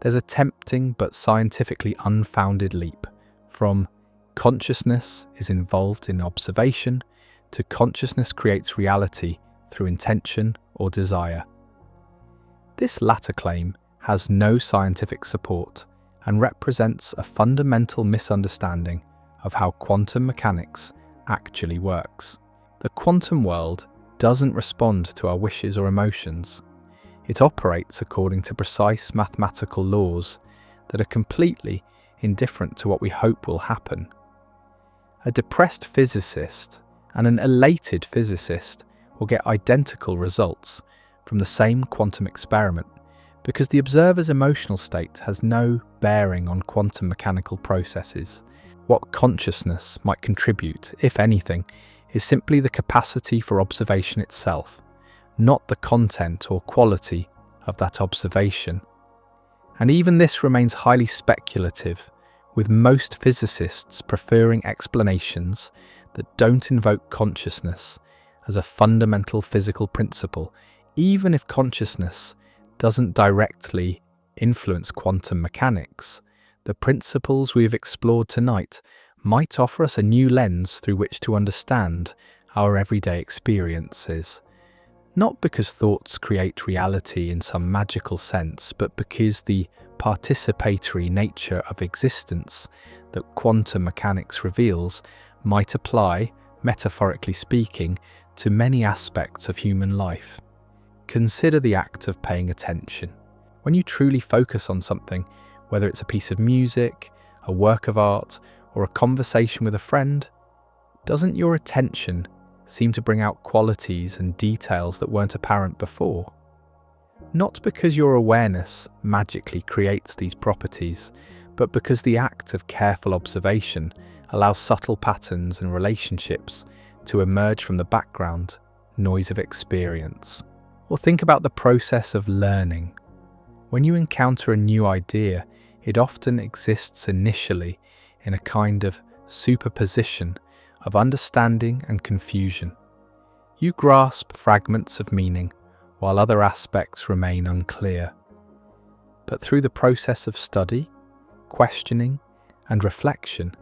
There's a tempting but scientifically unfounded leap from consciousness is involved in observation to consciousness creates reality through intention or desire. This latter claim has no scientific support and represents a fundamental misunderstanding of how quantum mechanics actually works. The quantum world doesn't respond to our wishes or emotions. It operates according to precise mathematical laws that are completely indifferent to what we hope will happen. A depressed physicist and an elated physicist will get identical results from the same quantum experiment because the observer's emotional state has no bearing on quantum mechanical processes. What consciousness might contribute, if anything, is simply the capacity for observation itself, not the content or quality of that observation. And even this remains highly speculative, with most physicists preferring explanations that don't invoke consciousness as a fundamental physical principle, even if consciousness doesn't directly influence quantum mechanics. The principles we've explored tonight might offer us a new lens through which to understand our everyday experiences. Not because thoughts create reality in some magical sense, but because the participatory nature of existence that quantum mechanics reveals might apply, metaphorically speaking, to many aspects of human life. Consider the act of paying attention. When you truly focus on something, whether it's a piece of music, a work of art, or a conversation with a friend, doesn't your attention seem to bring out qualities and details that weren't apparent before? Not because your awareness magically creates these properties, but because the act of careful observation allows subtle patterns and relationships to emerge from the background noise of experience. Or think about the process of learning. When you encounter a new idea, it often exists initially in a kind of superposition of understanding and confusion. You grasp fragments of meaning while other aspects remain unclear. But through the process of study, questioning, and reflection,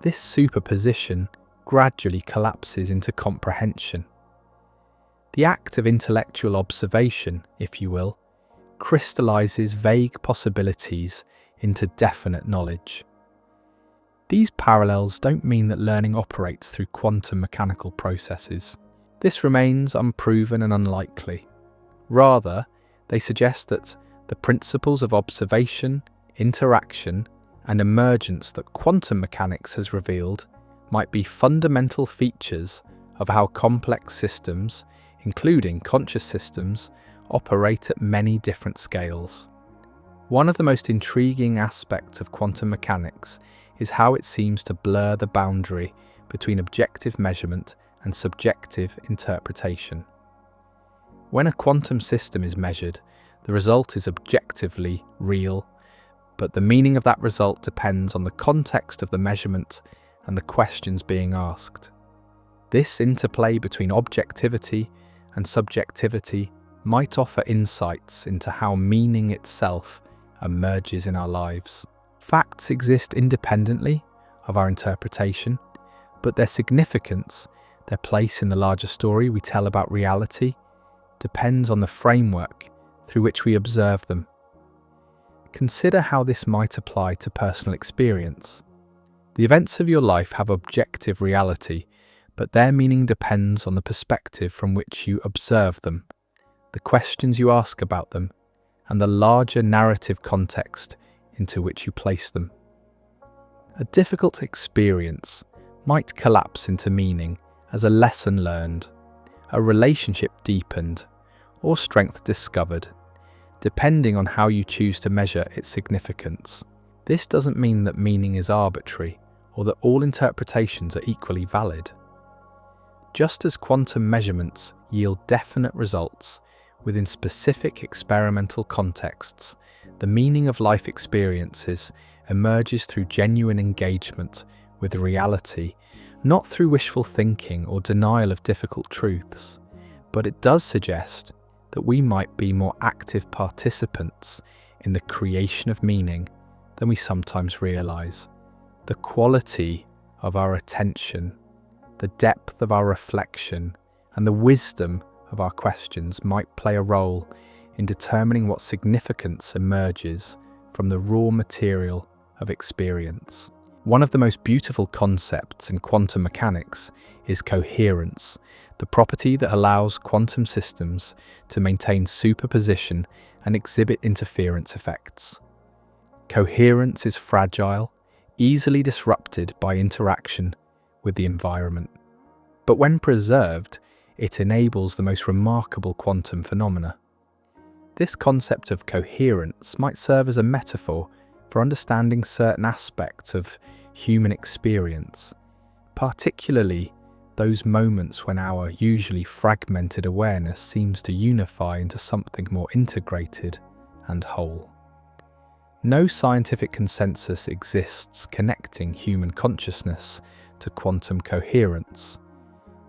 this superposition gradually collapses into comprehension. The act of intellectual observation, if you will, crystallizes vague possibilities into definite knowledge. These parallels don't mean that learning operates through quantum mechanical processes. This remains unproven and unlikely. Rather, they suggest that the principles of observation, interaction, and emergence that quantum mechanics has revealed might be fundamental features of how complex systems, including conscious systems, operate at many different scales. One of the most intriguing aspects of quantum mechanics is how it seems to blur the boundary between objective measurement and subjective interpretation. When a quantum system is measured, the result is objectively real, but the meaning of that result depends on the context of the measurement and the questions being asked. This interplay between objectivity and subjectivity might offer insights into how meaning itself emerges in our lives. Facts exist independently of our interpretation, but their significance, their place in the larger story we tell about reality, depends on the framework through which we observe them. Consider how this might apply to personal experience. The events of your life have objective reality, but their meaning depends on the perspective from which you observe them, the questions you ask about them, and the larger narrative context into which you place them. A difficult experience might collapse into meaning as a lesson learned, a relationship deepened, or strength discovered, depending on how you choose to measure its significance. This doesn't mean that meaning is arbitrary or that all interpretations are equally valid. Just as quantum measurements yield definite results within specific experimental contexts, the meaning of life experiences emerges through genuine engagement with reality, not through wishful thinking or denial of difficult truths. But it does suggest that we might be more active participants in the creation of meaning than we sometimes realize. The quality of our attention, the depth of our reflection, and the wisdom of our questions might play a role in determining what significance emerges from the raw material of experience. One of the most beautiful concepts in quantum mechanics is coherence, the property that allows quantum systems to maintain superposition and exhibit interference effects. Coherence is fragile, easily disrupted by interaction with the environment. But when preserved, it enables the most remarkable quantum phenomena. This concept of coherence might serve as a metaphor for understanding certain aspects of human experience, particularly those moments when our usually fragmented awareness seems to unify into something more integrated and whole. No scientific consensus exists connecting human consciousness to quantum coherence,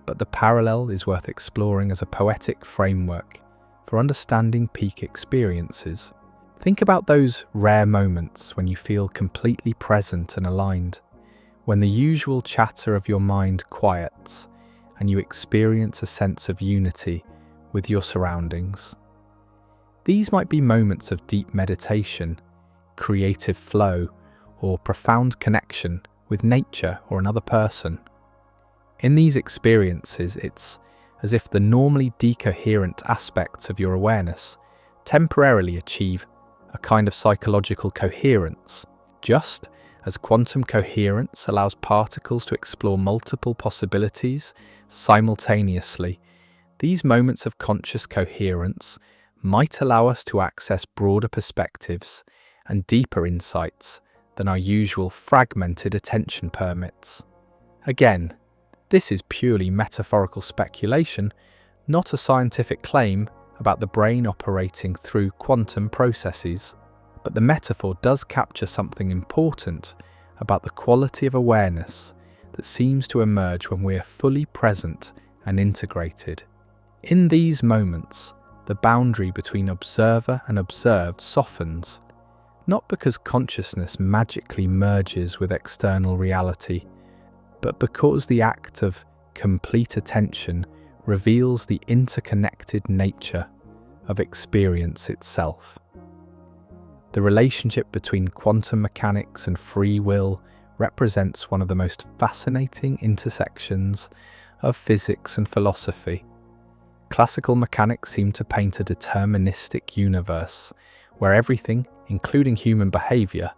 but the parallel is worth exploring as a poetic framework for understanding peak experiences. Think about those rare moments when you feel completely present and aligned, when the usual chatter of your mind quiets and you experience a sense of unity with your surroundings. These might be moments of deep meditation, creative flow, or profound connection with nature or another person. In these experiences, it's as if the normally decoherent aspects of your awareness temporarily achieve a kind of psychological coherence, just as quantum coherence allows particles to explore multiple possibilities simultaneously. These moments of conscious coherence might allow us to access broader perspectives and deeper insights than our usual fragmented attention permits. Again, this is purely metaphorical speculation, not a scientific claim about the brain operating through quantum processes. But the metaphor does capture something important about the quality of awareness that seems to emerge when we are fully present and integrated. In these moments, the boundary between observer and observed softens, not because consciousness magically merges with external reality, but because the act of complete attention reveals the interconnected nature of experience itself. The relationship between quantum mechanics and free will represents one of the most fascinating intersections of physics and philosophy. Classical mechanics seem to paint a deterministic universe where everything, including human behavior,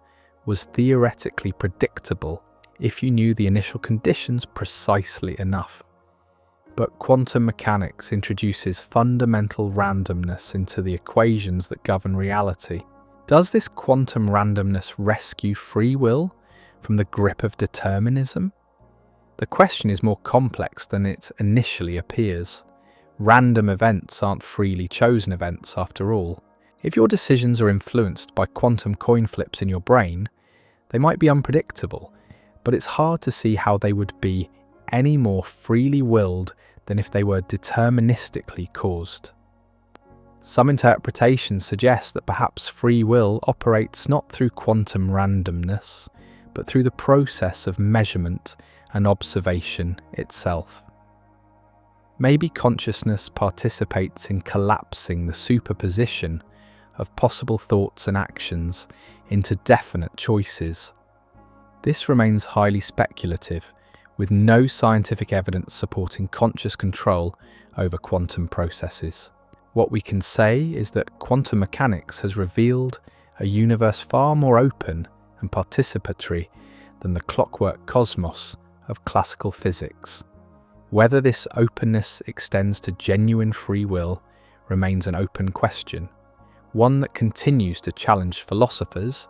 was theoretically predictable if you knew the initial conditions precisely enough. But quantum mechanics introduces fundamental randomness into the equations that govern reality. Does this quantum randomness rescue free will from the grip of determinism? The question is more complex than it initially appears. Random events aren't freely chosen events after all. If your decisions are influenced by quantum coin flips in your brain, they might be unpredictable, but it's hard to see how they would be any more freely willed than if they were deterministically caused. Some interpretations suggest that perhaps free will operates not through quantum randomness, but through the process of measurement and observation itself. Maybe consciousness participates in collapsing the superposition of possible thoughts and actions into definite choices. This remains highly speculative, with no scientific evidence supporting conscious control over quantum processes. What we can say is that quantum mechanics has revealed a universe far more open and participatory than the clockwork cosmos of classical physics. Whether this openness extends to genuine free will remains an open question, one that continues to challenge philosophers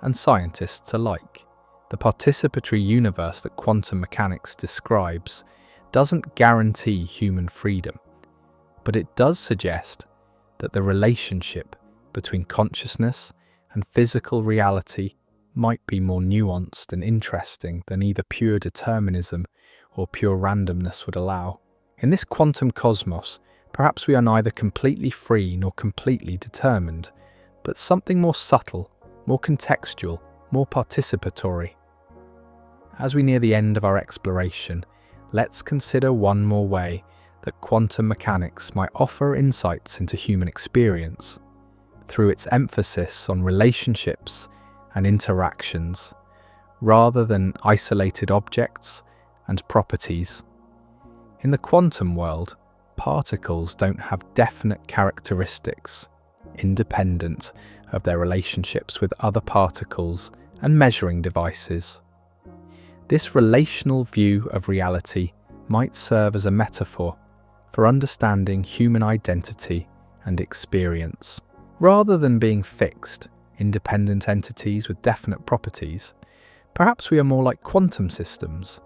and scientists alike. The participatory universe that quantum mechanics describes doesn't guarantee human freedom, but it does suggest that the relationship between consciousness and physical reality might be more nuanced and interesting than either pure determinism or pure randomness would allow. In this quantum cosmos, perhaps we are neither completely free nor completely determined, but something more subtle, more contextual, more participatory. As we near the end of our exploration, let's consider one more way that quantum mechanics might offer insights into human experience, through its emphasis on relationships and interactions, rather than isolated objects and properties. In the quantum world, particles don't have definite characteristics, independent of their relationships with other particles and measuring devices. This relational view of reality might serve as a metaphor for understanding human identity and experience. Rather than being fixed, independent entities with definite properties, perhaps we are more like quantum systems,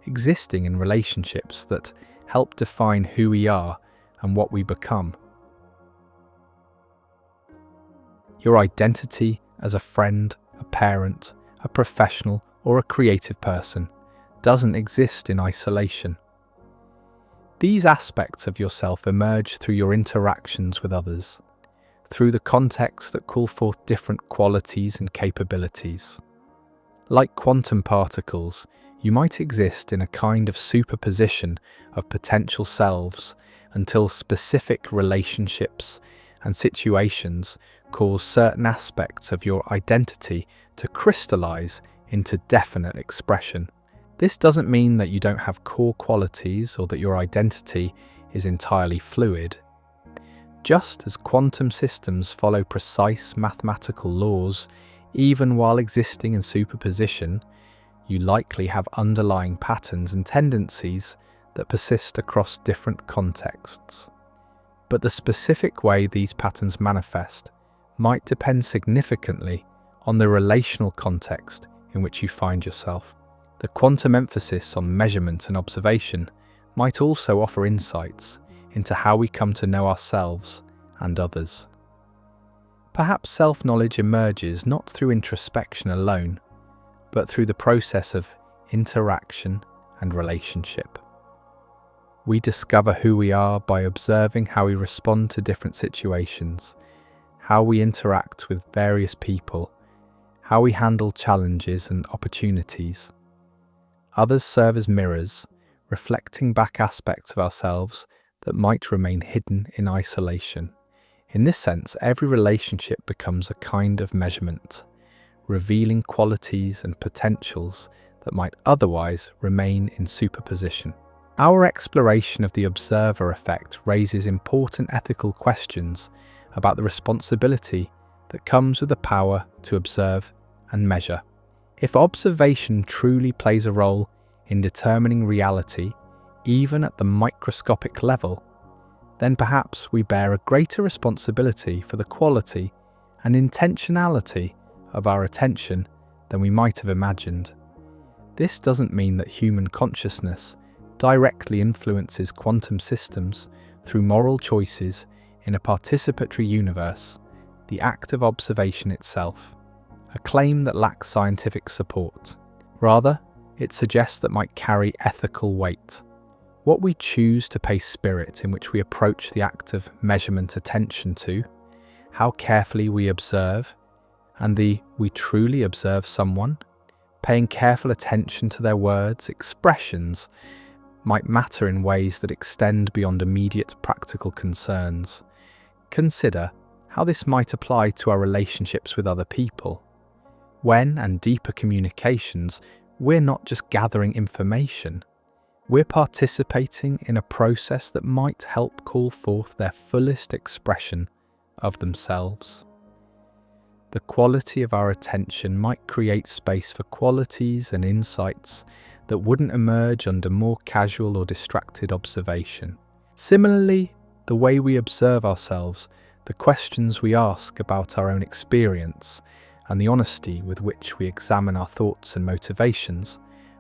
existing in relationships that help define who we are and what we become. Your identity as a friend, a parent, a professional, or a creative person doesn't exist in isolation. These aspects of yourself emerge through your interactions with others, through the contexts that call forth different qualities and capabilities. Like quantum particles, you might exist in a kind of superposition of potential selves until specific relationships and situations cause certain aspects of your identity to crystallize into definite expression. This doesn't mean that you don't have core qualities or that your identity is entirely fluid. Just as quantum systems follow precise mathematical laws, even while existing in superposition, you likely have underlying patterns and tendencies that persist across different contexts. But the specific way these patterns manifest might depend significantly on the relational context in which you find yourself. The quantum emphasis on measurement and observation might also offer insights into how we come to know ourselves and others. Perhaps self-knowledge emerges not through introspection alone, but through the process of interaction and relationship. We discover who we are by observing how we respond to different situations, how we interact with various people, how we handle challenges and opportunities. Others serve as mirrors, reflecting back aspects of ourselves that might remain hidden in isolation. In this sense, every relationship becomes a kind of measurement, revealing qualities and potentials that might otherwise remain in superposition. Our exploration of the observer effect raises important ethical questions about the responsibility that comes with the power to observe and measure. If observation truly plays a role in determining reality, even at the microscopic level, then perhaps we bear a greater responsibility for the quality and intentionality of our attention than we might have imagined. This doesn't mean that human consciousness directly influences quantum systems through moral choices in a participatory universe, the act of observation itself, a claim that lacks scientific support. Rather, it suggests that might carry ethical weight. What we choose to pay spirit in which we approach the act of measurement attention to, how carefully we observe, and we truly observe someone, paying careful attention to their words, expressions, might matter in ways that extend beyond immediate practical concerns. Consider how this might apply to our relationships with other people. When, and deeper communications, we're not just gathering information, we're participating in a process that might help call forth their fullest expression of themselves. The quality of our attention might create space for qualities and insights that wouldn't emerge under more casual or distracted observation. Similarly, the way we observe ourselves, the questions we ask about our own experience, and the honesty with which we examine our thoughts and motivations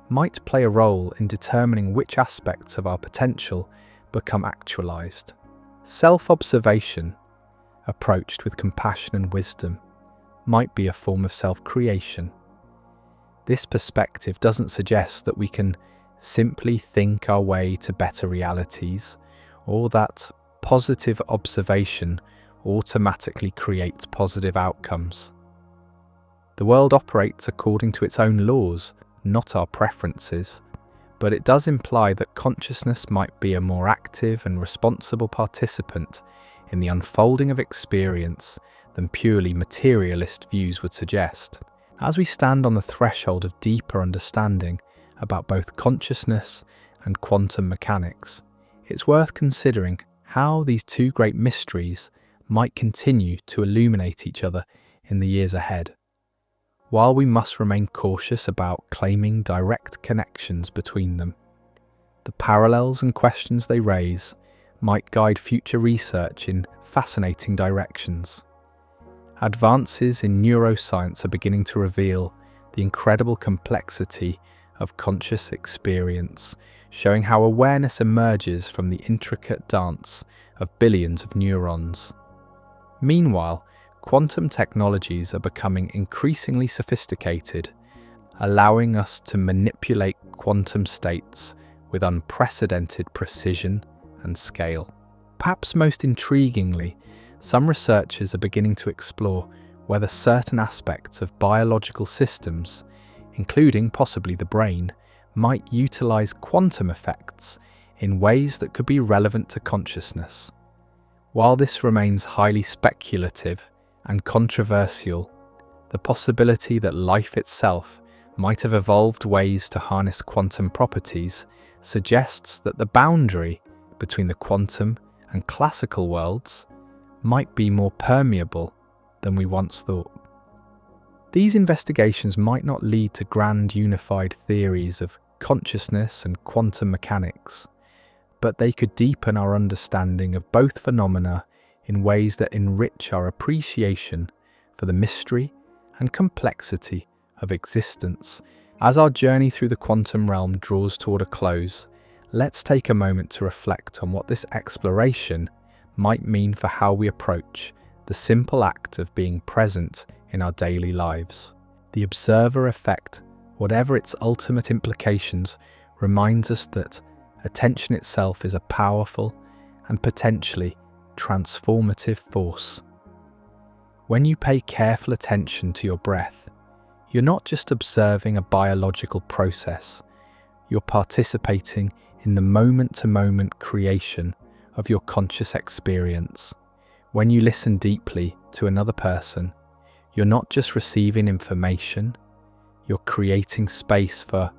might play a role in determining which aspects of our potential become actualized. Self-observation, approached with compassion and wisdom, might be a form of self-creation. This perspective doesn't suggest that we can simply think our way to better realities, or that positive observation automatically creates positive outcomes. The world operates according to its own laws, not our preferences, but it does imply that consciousness might be a more active and responsible participant in the unfolding of experience than purely materialist views would suggest. As we stand on the threshold of deeper understanding about both consciousness and quantum mechanics, it's worth considering how these two great mysteries might continue to illuminate each other in the years ahead. While we must remain cautious about claiming direct connections between them, the parallels and questions they raise might guide future research in fascinating directions. Advances in neuroscience are beginning to reveal the incredible complexity of conscious experience, showing how awareness emerges from the intricate dance of billions of neurons. Meanwhile, quantum technologies are becoming increasingly sophisticated, allowing us to manipulate quantum states with unprecedented precision and scale. Perhaps most intriguingly, some researchers are beginning to explore whether certain aspects of biological systems, including possibly the brain, might utilize quantum effects in ways that could be relevant to consciousness. While this remains highly speculative and controversial, the possibility that life itself might have evolved ways to harness quantum properties suggests that the boundary between the quantum and classical worlds might be more permeable than we once thought. These investigations might not lead to grand unified theories of consciousness and quantum mechanics, but they could deepen our understanding of both phenomena in ways that enrich our appreciation for the mystery and complexity of existence. As our journey through the quantum realm draws toward a close, let's take a moment to reflect on what this exploration might mean for how we approach the simple act of being present in our daily lives. The observer effect, whatever its ultimate implications, reminds us that attention itself is a powerful and potentially transformative force. When you pay careful attention to your breath, you're not just observing a biological process, you're participating in the moment-to-moment creation of your conscious experience. When you listen deeply to another person, you're not just receiving information, you're creating space for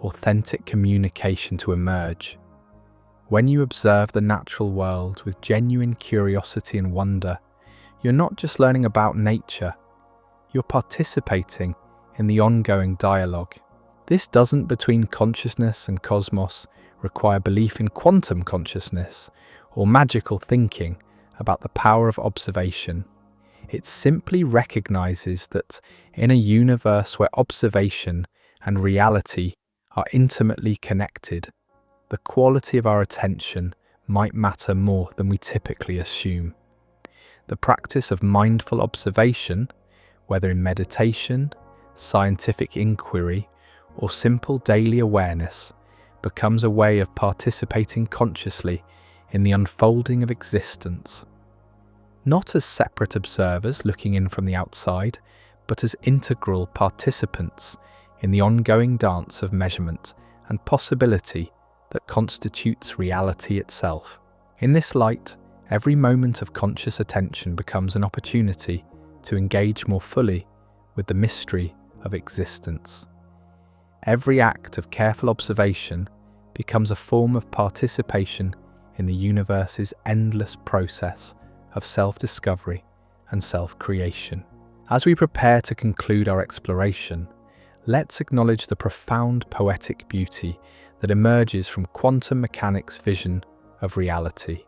authentic communication to emerge. When you observe the natural world with genuine curiosity and wonder, you're not just learning about nature, you're participating in the ongoing dialogue. This doesn't between consciousness and cosmos require belief in quantum consciousness or magical thinking about the power of observation. It simply recognizes that in a universe where observation and reality are intimately connected, the quality of our attention might matter more than we typically assume. The practice of mindful observation, whether in meditation, scientific inquiry, or simple daily awareness, becomes a way of participating consciously in the unfolding of existence. Not as separate observers looking in from the outside, but as integral participants in the ongoing dance of measurement and possibility that constitutes reality itself. In this light, every moment of conscious attention becomes an opportunity to engage more fully with the mystery of existence. Every act of careful observation becomes a form of participation in the universe's endless process of self-discovery and self-creation. As we prepare to conclude our exploration, let's acknowledge the profound poetic beauty that emerges from quantum mechanics' vision of reality.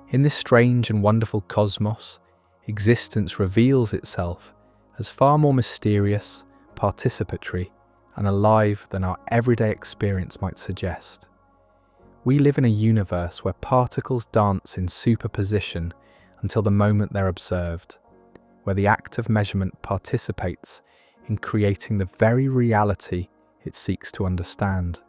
In this strange and wonderful cosmos, existence reveals itself as far more mysterious, participatory, and alive than our everyday experience might suggest. We live in a universe where particles dance in superposition until the moment they're observed, where the act of measurement participates in creating the very reality it seeks to understand,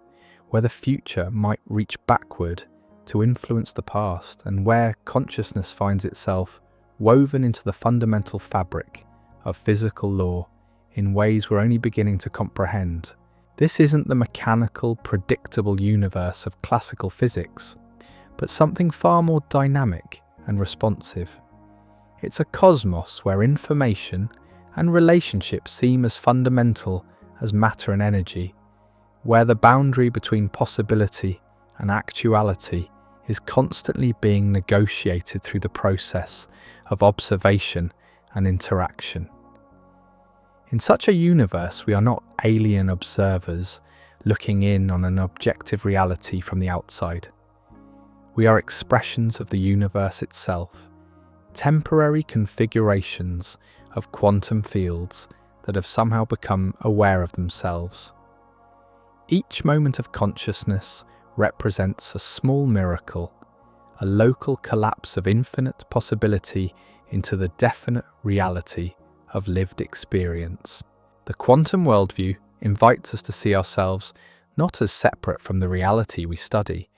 where the future might reach backward to influence the past, and where consciousness finds itself woven into the fundamental fabric of physical law in ways we're only beginning to comprehend. This isn't the mechanical, predictable universe of classical physics, but something far more dynamic and responsive. It's a cosmos where information and relationships seem as fundamental as matter and energy, where the boundary between possibility and actuality is constantly being negotiated through the process of observation and interaction. In such a universe, we are not alien observers looking in on an objective reality from the outside. We are expressions of the universe itself, temporary configurations of quantum fields that have somehow become aware of themselves. Each moment of consciousness represents a small miracle, a local collapse of infinite possibility into the definite reality of lived experience. The quantum worldview invites us to see ourselves not as separate from the reality we study,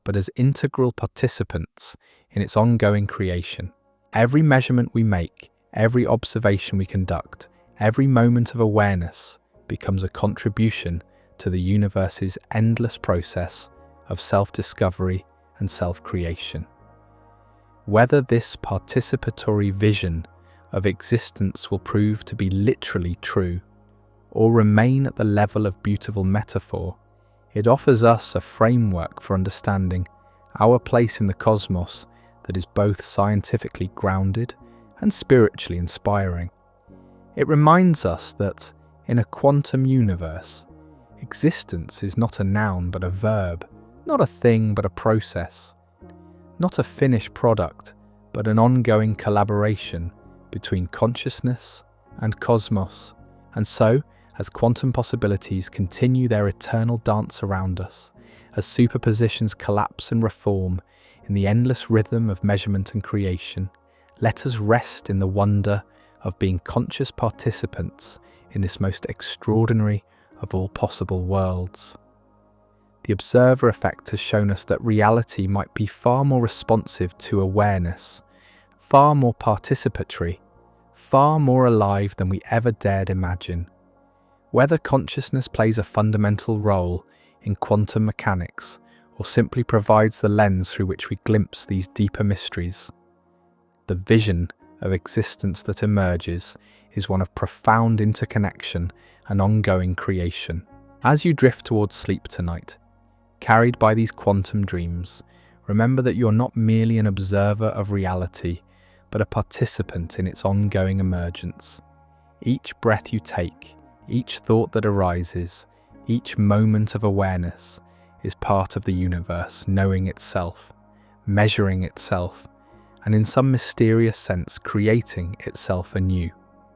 but as integral participants in its ongoing creation. Every measurement we make, every observation we conduct, every moment of awareness becomes a contribution to the universe's endless process of self-discovery and self-creation. Whether this participatory vision of existence will prove to be literally true, or remain at the level of beautiful metaphor, it offers us a framework for understanding our place in the cosmos that is both scientifically grounded and spiritually inspiring. It reminds us that, in a quantum universe, existence is not a noun but a verb, not a thing but a process, not a finished product but an ongoing collaboration between consciousness and cosmos. And so, as quantum possibilities continue their eternal dance around us, as superpositions collapse and reform in the endless rhythm of measurement and creation, let us rest in the wonder of being conscious participants in this most extraordinary of all possible worlds. The observer effect has shown us that reality might be far more responsive to awareness, far more participatory, far more alive than we ever dared imagine. Whether consciousness plays a fundamental role in quantum mechanics or simply provides the lens through which we glimpse these deeper mysteries, the vision of existence that emerges is one of profound interconnection and ongoing creation. As you drift towards sleep tonight, carried by these quantum dreams, remember that you're not merely an observer of reality, but a participant in its ongoing emergence. Each breath you take, each thought that arises, Each moment of awareness is part of the universe, knowing itself, measuring itself, and in some mysterious sense creating itself anew.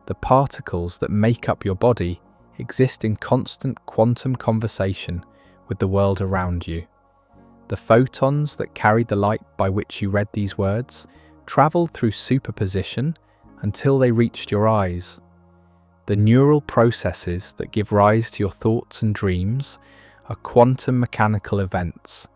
The particles that make up your body exist in constant quantum conversation with the world around you. The photons that carried the light by which you read these words travelled through superposition until they reached your eyes. The neural processes that give rise to your thoughts and dreams are quantum mechanical events,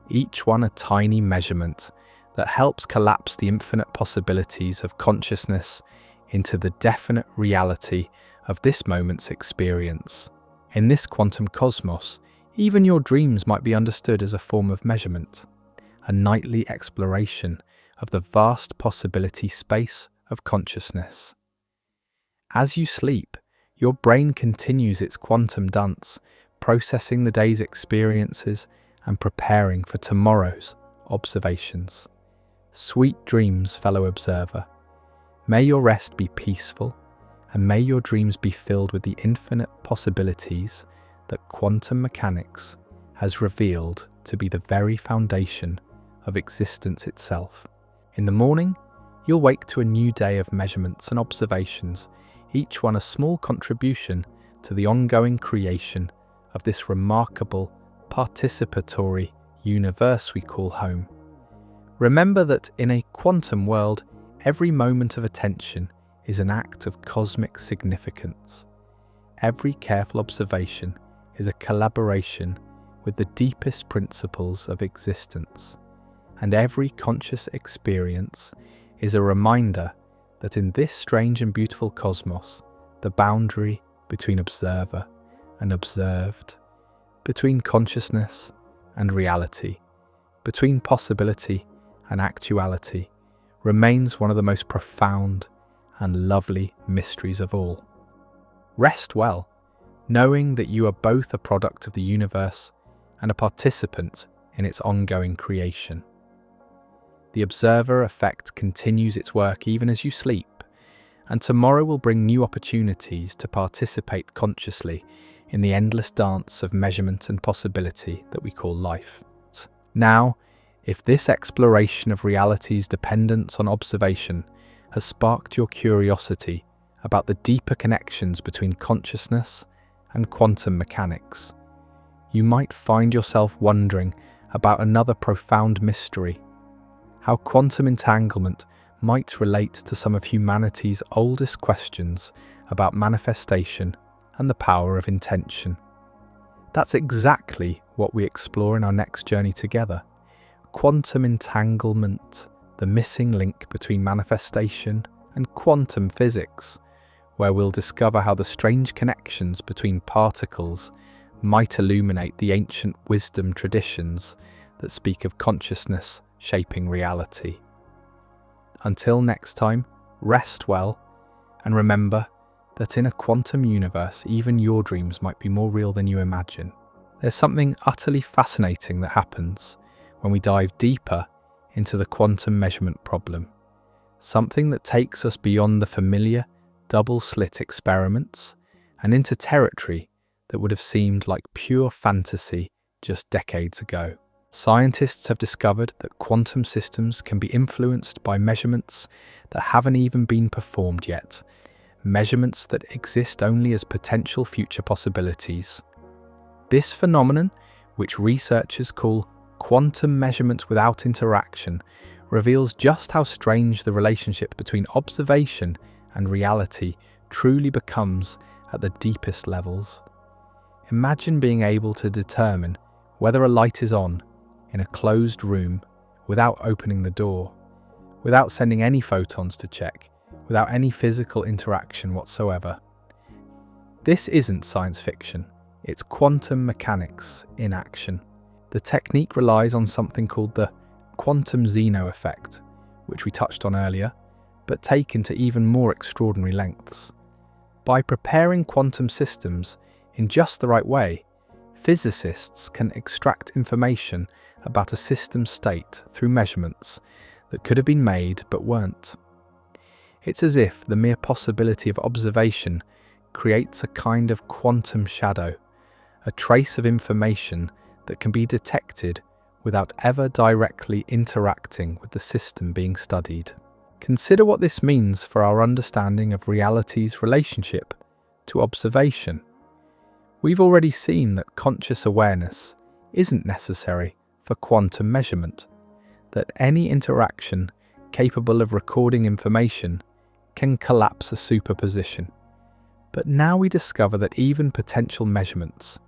each one a tiny measurement that helps collapse the infinite possibilities of consciousness into the definite reality of this moment's experience. In this quantum cosmos, even your dreams might be understood as a form of measurement, a nightly exploration of the vast possibility space of consciousness. As you sleep, your brain continues its quantum dance, processing the day's experiences and preparing for tomorrow's observations. Sweet dreams, fellow observer. May your rest be peaceful, and may your dreams be filled with the infinite possibilities that quantum mechanics has revealed to be the very foundation of existence itself. In the morning, you'll wake to a new day of measurements and observations, each one a small contribution to the ongoing creation of this remarkable, participatory universe we call home. Remember that in a quantum world, every moment of attention is an act of cosmic significance. Every careful observation is a collaboration with the deepest principles of existence, and every conscious experience is a reminder that in this strange and beautiful cosmos, the boundary between observer and observed, between consciousness and reality, between possibility and actuality, remains one of the most profound and lovely mysteries of all. Rest well, knowing that you are both a product of the universe and a participant in its ongoing creation. The observer effect continues its work even as you sleep, and tomorrow will bring new opportunities to participate consciously in the endless dance of measurement and possibility that we call life. Now, if this exploration of reality's dependence on observation has sparked your curiosity about the deeper connections between consciousness and quantum mechanics, you might find yourself wondering about another profound mystery: how quantum entanglement might relate to some of humanity's oldest questions about manifestation and the power of intention. That's exactly what we explore in our next journey together. Quantum entanglement, the missing link between manifestation and quantum physics, where we'll discover how the strange connections between particles might illuminate the ancient wisdom traditions that speak of consciousness shaping reality. Until next time, rest well, and remember that in a quantum universe, even your dreams might be more real than you imagine. There's something utterly fascinating that happens when we dive deeper into the quantum measurement problem, something that takes us beyond the familiar double-slit experiments and into territory that would have seemed like pure fantasy just decades ago. Scientists have discovered that quantum systems can be influenced by measurements that haven't even been performed yet, measurements that exist only as potential future possibilities. This phenomenon, which researchers call quantum measurement without interaction, reveals just how strange the relationship between observation and reality truly becomes at the deepest levels. Imagine being able to determine whether a light is on in a closed room without opening the door, without sending any photons to check, without any physical interaction whatsoever. This isn't science fiction, it's quantum mechanics in action. The technique relies on something called the Quantum Zeno Effect, which we touched on earlier, but taken to even more extraordinary lengths. By preparing quantum systems in just the right way, physicists can extract information about a system state through measurements that could have been made but weren't. It's as if the mere possibility of observation creates a kind of quantum shadow, a trace of information that can be detected without ever directly interacting with the system being studied. Consider what this means for our understanding of reality's relationship to observation. We've already seen that conscious awareness isn't necessary for quantum measurement, that any interaction capable of recording information can collapse a superposition. But now we discover that even potential measurements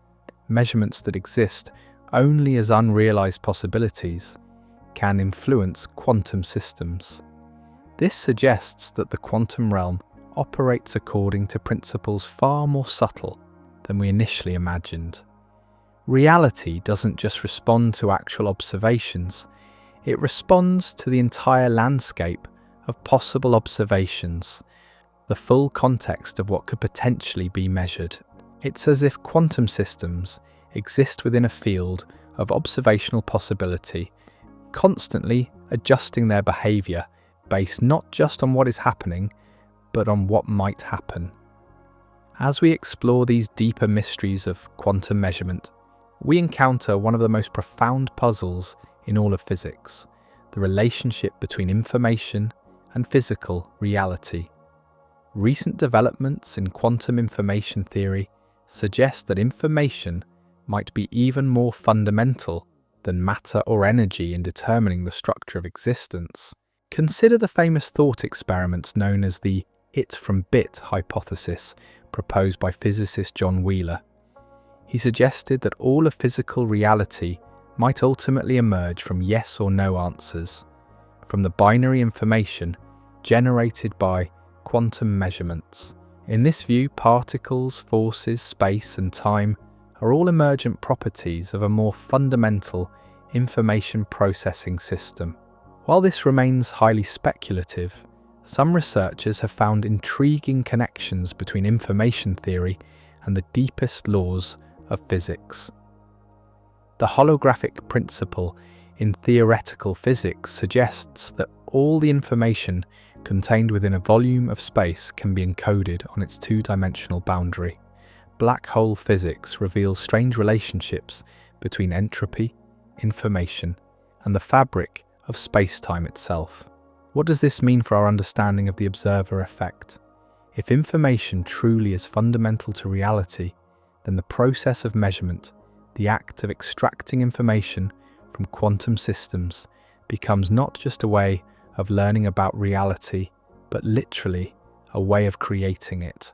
that exist only as unrealized possibilities, can influence quantum systems. This suggests that the quantum realm operates according to principles far more subtle than we initially imagined. Reality doesn't just respond to actual observations, it responds to the entire landscape of possible observations, the full context of what could potentially be measured. It's as if quantum systems exist within a field of observational possibility, constantly adjusting their behavior based not just on what is happening, but on what might happen. As we explore these deeper mysteries of quantum measurement, we encounter one of the most profound puzzles in all of physics, the relationship between information and physical reality. Recent developments in quantum information theory suggest that information might be even more fundamental than matter or energy in determining the structure of existence. Consider the famous thought experiments known as the it from bit hypothesis proposed by physicist John Wheeler. He suggested that all of physical reality might ultimately emerge from yes or no answers, from the binary information generated by quantum measurements. In this view, particles, forces, space, and time are all emergent properties of a more fundamental information processing system. While this remains highly speculative, some researchers have found intriguing connections between information theory and the deepest laws of physics. The holographic principle in theoretical physics suggests that all the information contained within a volume of space can be encoded on its two-dimensional boundary. Black hole physics reveals strange relationships between entropy, information, and the fabric of space-time itself. What does this mean for our understanding of the observer effect? If information truly is fundamental to reality, then the process of measurement, the act of extracting information from quantum systems, becomes not just a way of learning about reality, but literally a way of creating it.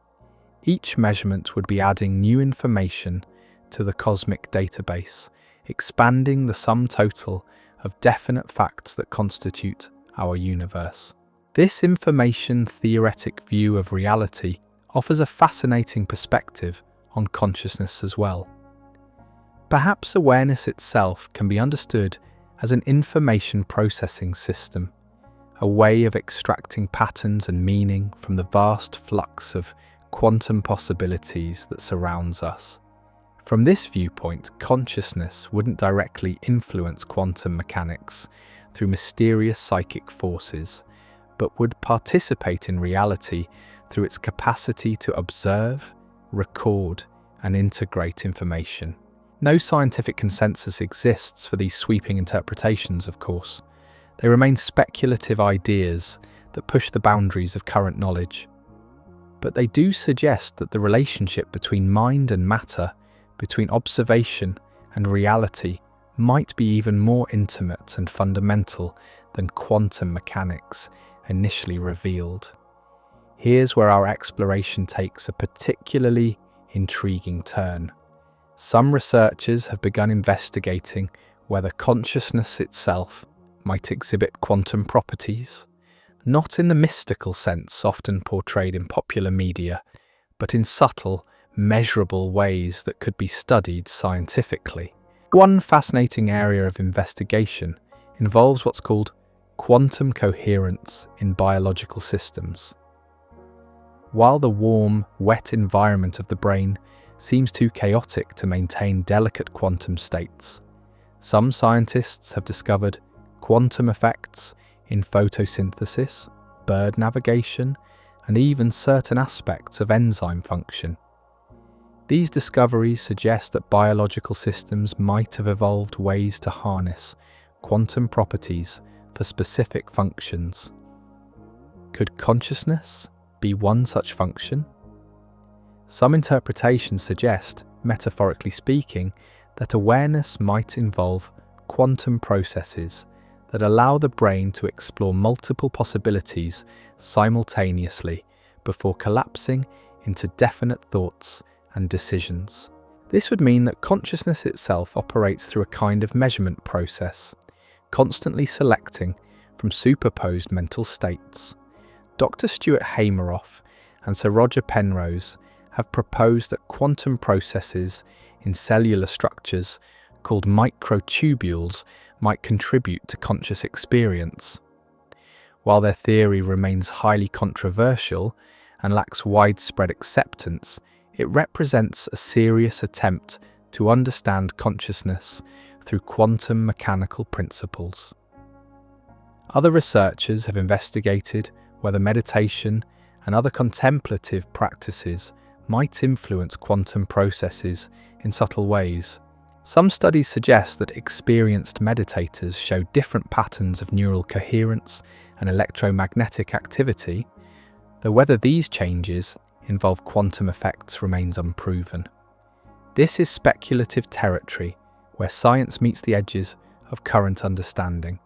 Each measurement would be adding new information to the cosmic database, expanding the sum total of definite facts that constitute our universe. This information-theoretic view of reality offers a fascinating perspective on consciousness as well. Perhaps awareness itself can be understood as an information processing system, a way of extracting patterns and meaning from the vast flux of quantum possibilities that surrounds us. From this viewpoint, consciousness wouldn't directly influence quantum mechanics through mysterious psychic forces, but would participate in reality through its capacity to observe, record, and integrate information. No scientific consensus exists for these sweeping interpretations, of course. They remain speculative ideas that push the boundaries of current knowledge. But they do suggest that the relationship between mind and matter, between observation and reality, might be even more intimate and fundamental than quantum mechanics initially revealed. Here's where our exploration takes a particularly intriguing turn. Some researchers have begun investigating whether consciousness itself might exhibit quantum properties, not in the mystical sense often portrayed in popular media, but in subtle, measurable ways that could be studied scientifically. One fascinating area of investigation involves what's called quantum coherence in biological systems. While the warm, wet environment of the brain seems too chaotic to maintain delicate quantum states, some scientists have discovered quantum effects in photosynthesis, bird navigation, and even certain aspects of enzyme function. These discoveries suggest that biological systems might have evolved ways to harness quantum properties for specific functions. Could consciousness be one such function? Some interpretations suggest, metaphorically speaking, that awareness might involve quantum processes that allow the brain to explore multiple possibilities simultaneously before collapsing into definite thoughts and decisions. This would mean that consciousness itself operates through a kind of measurement process, constantly selecting from superposed mental states. Dr. Stuart Hameroff and Sir Roger Penrose have proposed that quantum processes in cellular structures called microtubules might contribute to conscious experience. While their theory remains highly controversial and lacks widespread acceptance, it represents a serious attempt to understand consciousness through quantum mechanical principles. Other researchers have investigated whether meditation and other contemplative practices might influence quantum processes in subtle ways. Some studies suggest that experienced meditators show different patterns of neural coherence and electromagnetic activity, though whether these changes involve quantum effects remains unproven. This is speculative territory where science meets the edges of current understanding.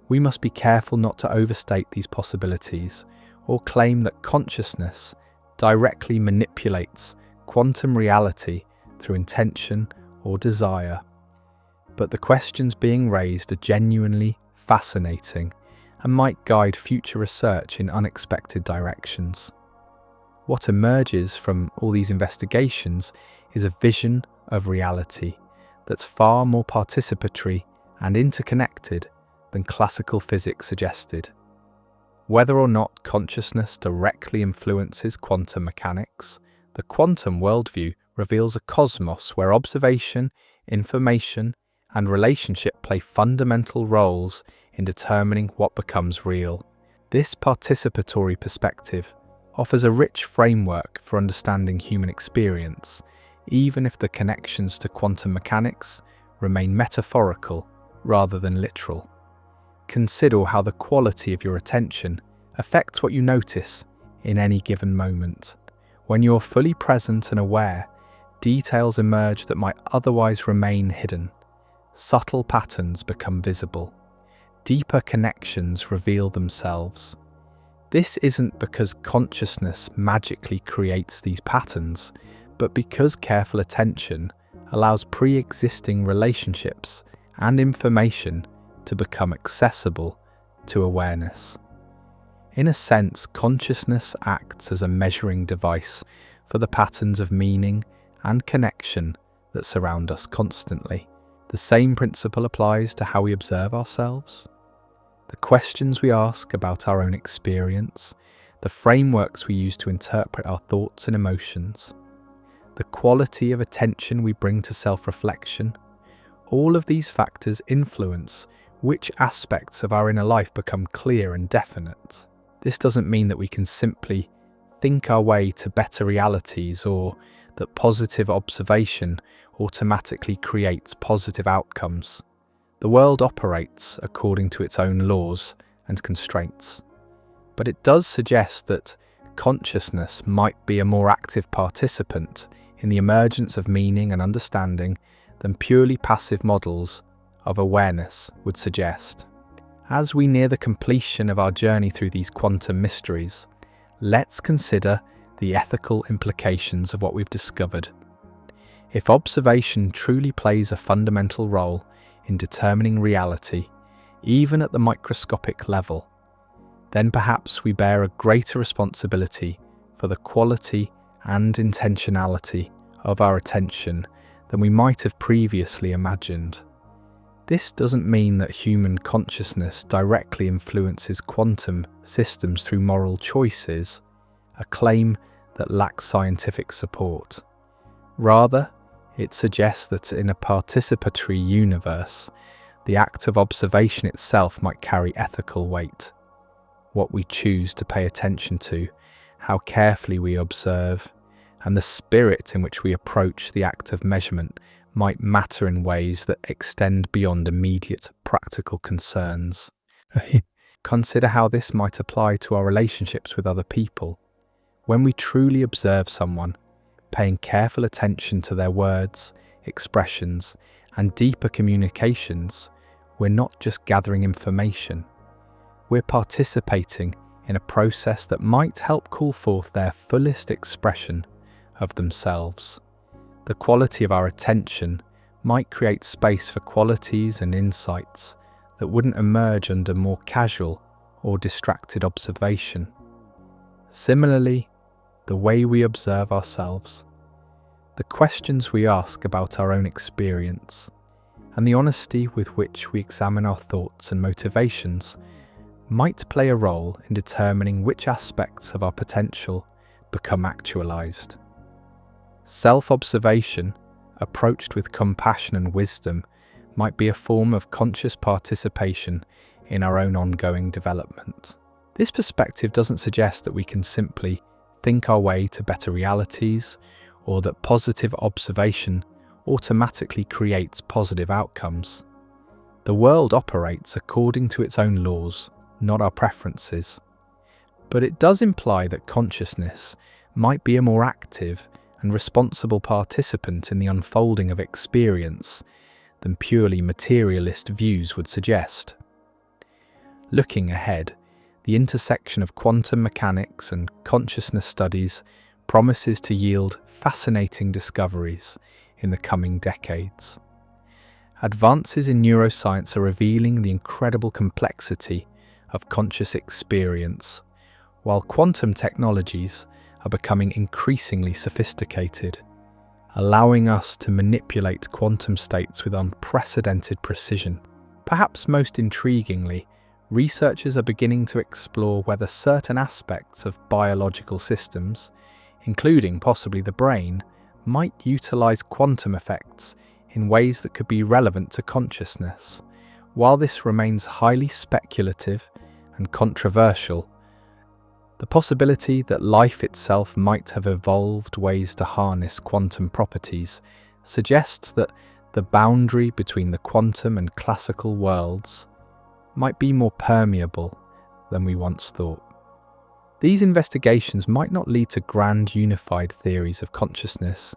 We must be careful not to overstate these possibilities or claim that consciousness directly manipulates quantum reality through intention or desire. But the questions being raised are genuinely fascinating and might guide future research in unexpected directions. What emerges from all these investigations is a vision of reality that's far more participatory and interconnected than classical physics suggested. Whether or not consciousness directly influences quantum mechanics, the quantum worldview reveals a cosmos where observation, information, and relationship play fundamental roles in determining what becomes real. This participatory perspective offers a rich framework for understanding human experience, even if the connections to quantum mechanics remain metaphorical rather than literal. Consider how the quality of your attention affects what you notice in any given moment. When you're fully present and aware, details emerge that might otherwise remain hidden. Subtle patterns become visible. Deeper connections reveal themselves. This isn't because consciousness magically creates these patterns, but because careful attention allows pre-existing relationships and information to become accessible to awareness. In a sense, consciousness acts as a measuring device for the patterns of meaning and connection that surround us constantly. The same principle applies to how we observe ourselves. The questions we ask about our own experience, the frameworks we use to interpret our thoughts and emotions, the quality of attention we bring to self-reflection, all of these factors influence which aspects of our inner life become clear and definite. This doesn't mean that we can simply think our way to better realities or that positive observation automatically creates positive outcomes. The world operates according to its own laws and constraints, but it does suggest that consciousness might be a more active participant in the emergence of meaning and understanding than purely passive models of awareness would suggest. As we near the completion of our journey through these quantum mysteries, let's consider the ethical implications of what we've discovered. If observation truly plays a fundamental role in determining reality, even at the microscopic level, then perhaps we bear a greater responsibility for the quality and intentionality of our attention than we might have previously imagined. This doesn't mean that human consciousness directly influences quantum systems through moral choices, a claim that lacks scientific support. Rather, it suggests that in a participatory universe, the act of observation itself might carry ethical weight. What we choose to pay attention to, how carefully we observe, and the spirit in which we approach the act of measurement might matter in ways that extend beyond immediate practical concerns. Consider how this might apply to our relationships with other people. When we truly observe someone, paying careful attention to their words, expressions, and deeper communications, we're not just gathering information. We're participating in a process that might help call forth their fullest expression of themselves. The quality of our attention might create space for qualities and insights that wouldn't emerge under more casual or distracted observation. Similarly, the way we observe ourselves, the questions we ask about our own experience, and the honesty with which we examine our thoughts and motivations might play a role in determining which aspects of our potential become actualized. Self-observation, approached with compassion and wisdom, might be a form of conscious participation in our own ongoing development. This perspective doesn't suggest that we can simply think our way to better realities, or that positive observation automatically creates positive outcomes. The world operates according to its own laws, not our preferences. But it does imply that consciousness might be a more active and responsible participant in the unfolding of experience than purely materialist views would suggest. Looking ahead, the intersection of quantum mechanics and consciousness studies promises to yield fascinating discoveries in the coming decades. Advances in neuroscience are revealing the incredible complexity of conscious experience, while quantum technologies are becoming increasingly sophisticated, allowing us to manipulate quantum states with unprecedented precision. Perhaps most intriguingly, researchers are beginning to explore whether certain aspects of biological systems, including possibly the brain, might utilize quantum effects in ways that could be relevant to consciousness. While this remains highly speculative and controversial, the possibility that life itself might have evolved ways to harness quantum properties suggests that the boundary between the quantum and classical worlds might be more permeable than we once thought. These investigations might not lead to grand unified theories of consciousness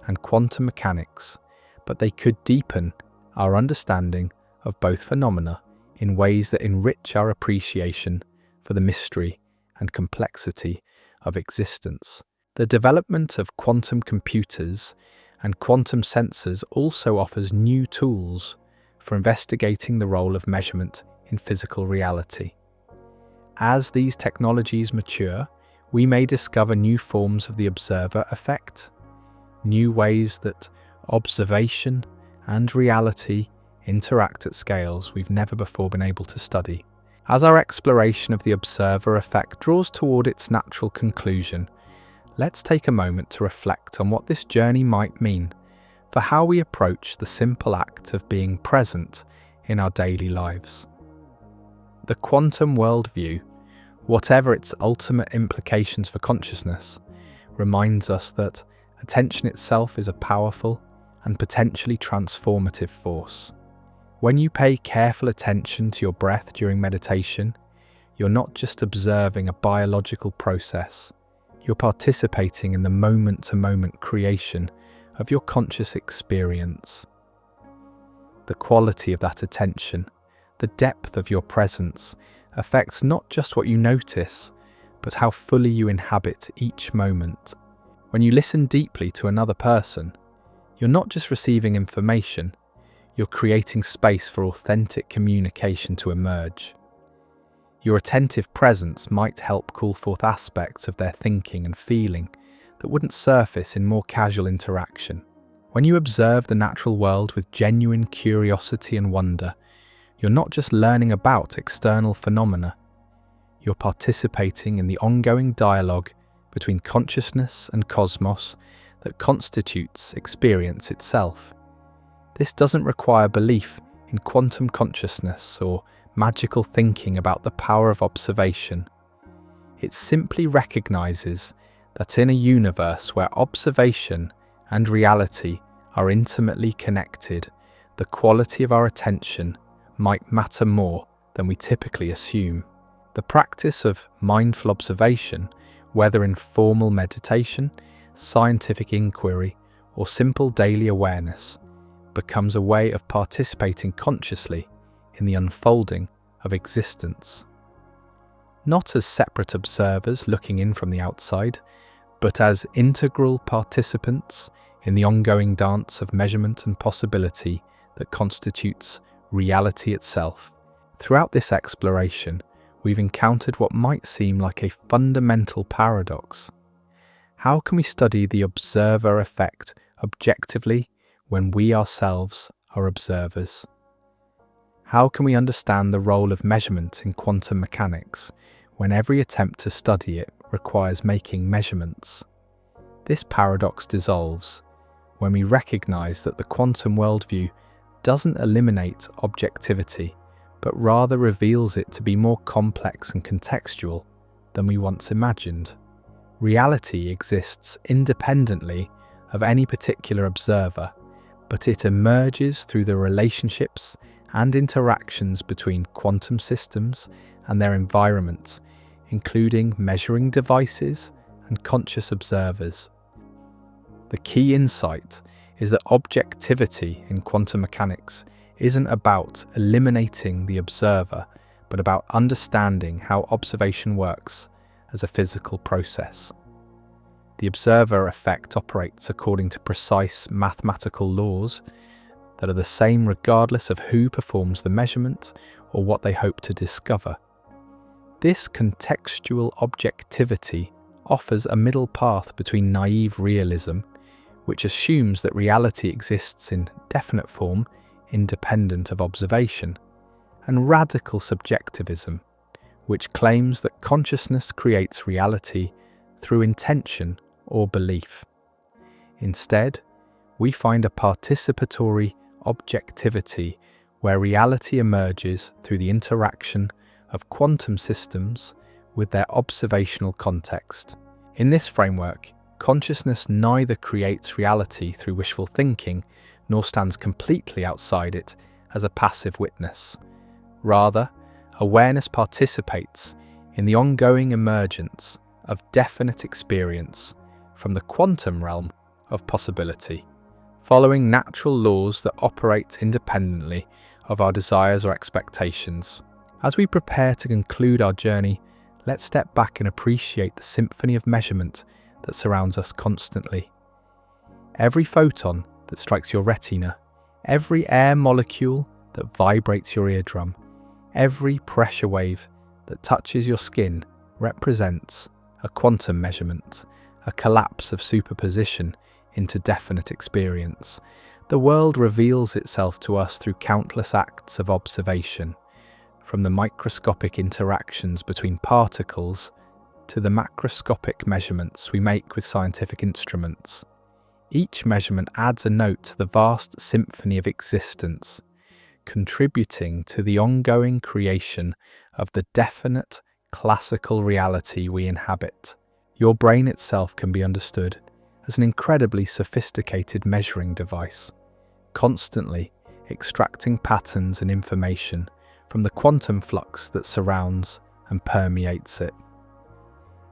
and quantum mechanics, but they could deepen our understanding of both phenomena in ways that enrich our appreciation for the mystery and complexity of existence. The development of quantum computers and quantum sensors also offers new tools for investigating the role of measurement in physical reality. As these technologies mature, we may discover new forms of the observer effect, new ways that observation and reality interact at scales we've never before been able to study. As our exploration of the observer effect draws toward its natural conclusion, let's take a moment to reflect on what this journey might mean for how we approach the simple act of being present in our daily lives. The quantum worldview, whatever its ultimate implications for consciousness, reminds us that attention itself is a powerful and potentially transformative force. When you pay careful attention to your breath during meditation, you're not just observing a biological process, you're participating in the moment-to-moment creation of your conscious experience. The quality of that attention, the depth of your presence, affects not just what you notice, but how fully you inhabit each moment. When you listen deeply to another person, you're not just receiving information, you're creating space for authentic communication to emerge. Your attentive presence might help call forth aspects of their thinking and feeling that wouldn't surface in more casual interaction. When you observe the natural world with genuine curiosity and wonder, you're not just learning about external phenomena, you're participating in the ongoing dialogue between consciousness and cosmos that constitutes experience itself. This doesn't require belief in quantum consciousness or magical thinking about the power of observation. It simply recognizes that in a universe where observation and reality are intimately connected, the quality of our attention might matter more than we typically assume. The practice of mindful observation, whether in formal meditation, scientific inquiry, or simple daily awareness, becomes a way of participating consciously in the unfolding of existence. Not as separate observers looking in from the outside, but as integral participants in the ongoing dance of measurement and possibility that constitutes reality itself. Throughout this exploration, we've encountered what might seem like a fundamental paradox. How can we study the observer effect objectively when we ourselves are observers? How can we understand the role of measurement in quantum mechanics when every attempt to study it requires making measurements? This paradox dissolves when we recognize that the quantum worldview doesn't eliminate objectivity, but rather reveals it to be more complex and contextual than we once imagined. Reality exists independently of any particular observer, but it emerges through the relationships and interactions between quantum systems and their environments, including measuring devices and conscious observers. The key insight is that objectivity in quantum mechanics isn't about eliminating the observer, but about understanding how observation works as a physical process. The observer effect operates according to precise mathematical laws that are the same regardless of who performs the measurement or what they hope to discover. This contextual objectivity offers a middle path between naive realism, which assumes that reality exists in definite form, independent of observation, and radical subjectivism, which claims that consciousness creates reality through intention or belief. Instead, we find a participatory objectivity where reality emerges through the interaction of quantum systems with their observational context. In this framework, consciousness neither creates reality through wishful thinking nor stands completely outside it as a passive witness. Rather, awareness participates in the ongoing emergence of definite experience from the quantum realm of possibility, following natural laws that operate independently of our desires or expectations. As we prepare to conclude our journey, let's step back and appreciate the symphony of measurement that surrounds us constantly. Every photon that strikes your retina, every air molecule that vibrates your eardrum, every pressure wave that touches your skin represents a quantum measurement, a collapse of superposition into definite experience. The world reveals itself to us through countless acts of observation, from the microscopic interactions between particles to the macroscopic measurements we make with scientific instruments. Each measurement adds a note to the vast symphony of existence, contributing to the ongoing creation of the definite classical reality we inhabit. Your brain itself can be understood as an incredibly sophisticated measuring device, constantly extracting patterns and information from the quantum flux that surrounds and permeates it.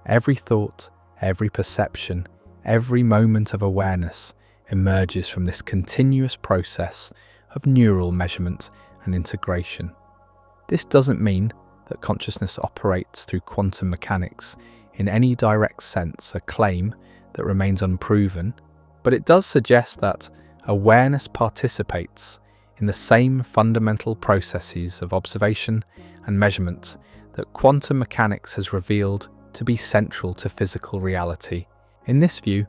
Every thought, every perception, every moment of awareness emerges from this continuous process of neural measurement and integration. This doesn't mean that consciousness operates through quantum mechanics in any direct sense, a claim that remains unproven, but it does suggest that awareness participates in the same fundamental processes of observation and measurement that quantum mechanics has revealed to be central to physical reality. In this view,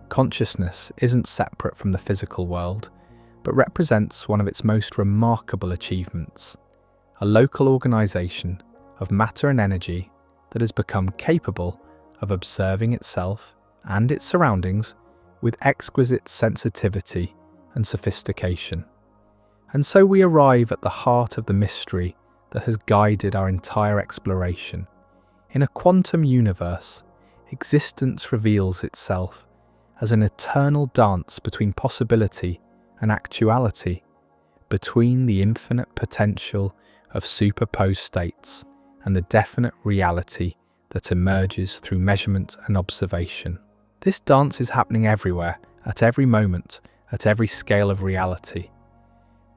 consciousness isn't separate from the physical world, but represents one of its most remarkable achievements, a local organization of matter and energy that has become capable of observing itself and its surroundings with exquisite sensitivity and sophistication. And so we arrive at the heart of the mystery that has guided our entire exploration. In a quantum universe, existence reveals itself as an eternal dance between possibility and actuality, between the infinite potential of superposed states and the definite reality that emerges through measurement and observation. This dance is happening everywhere, at every moment, at every scale of reality.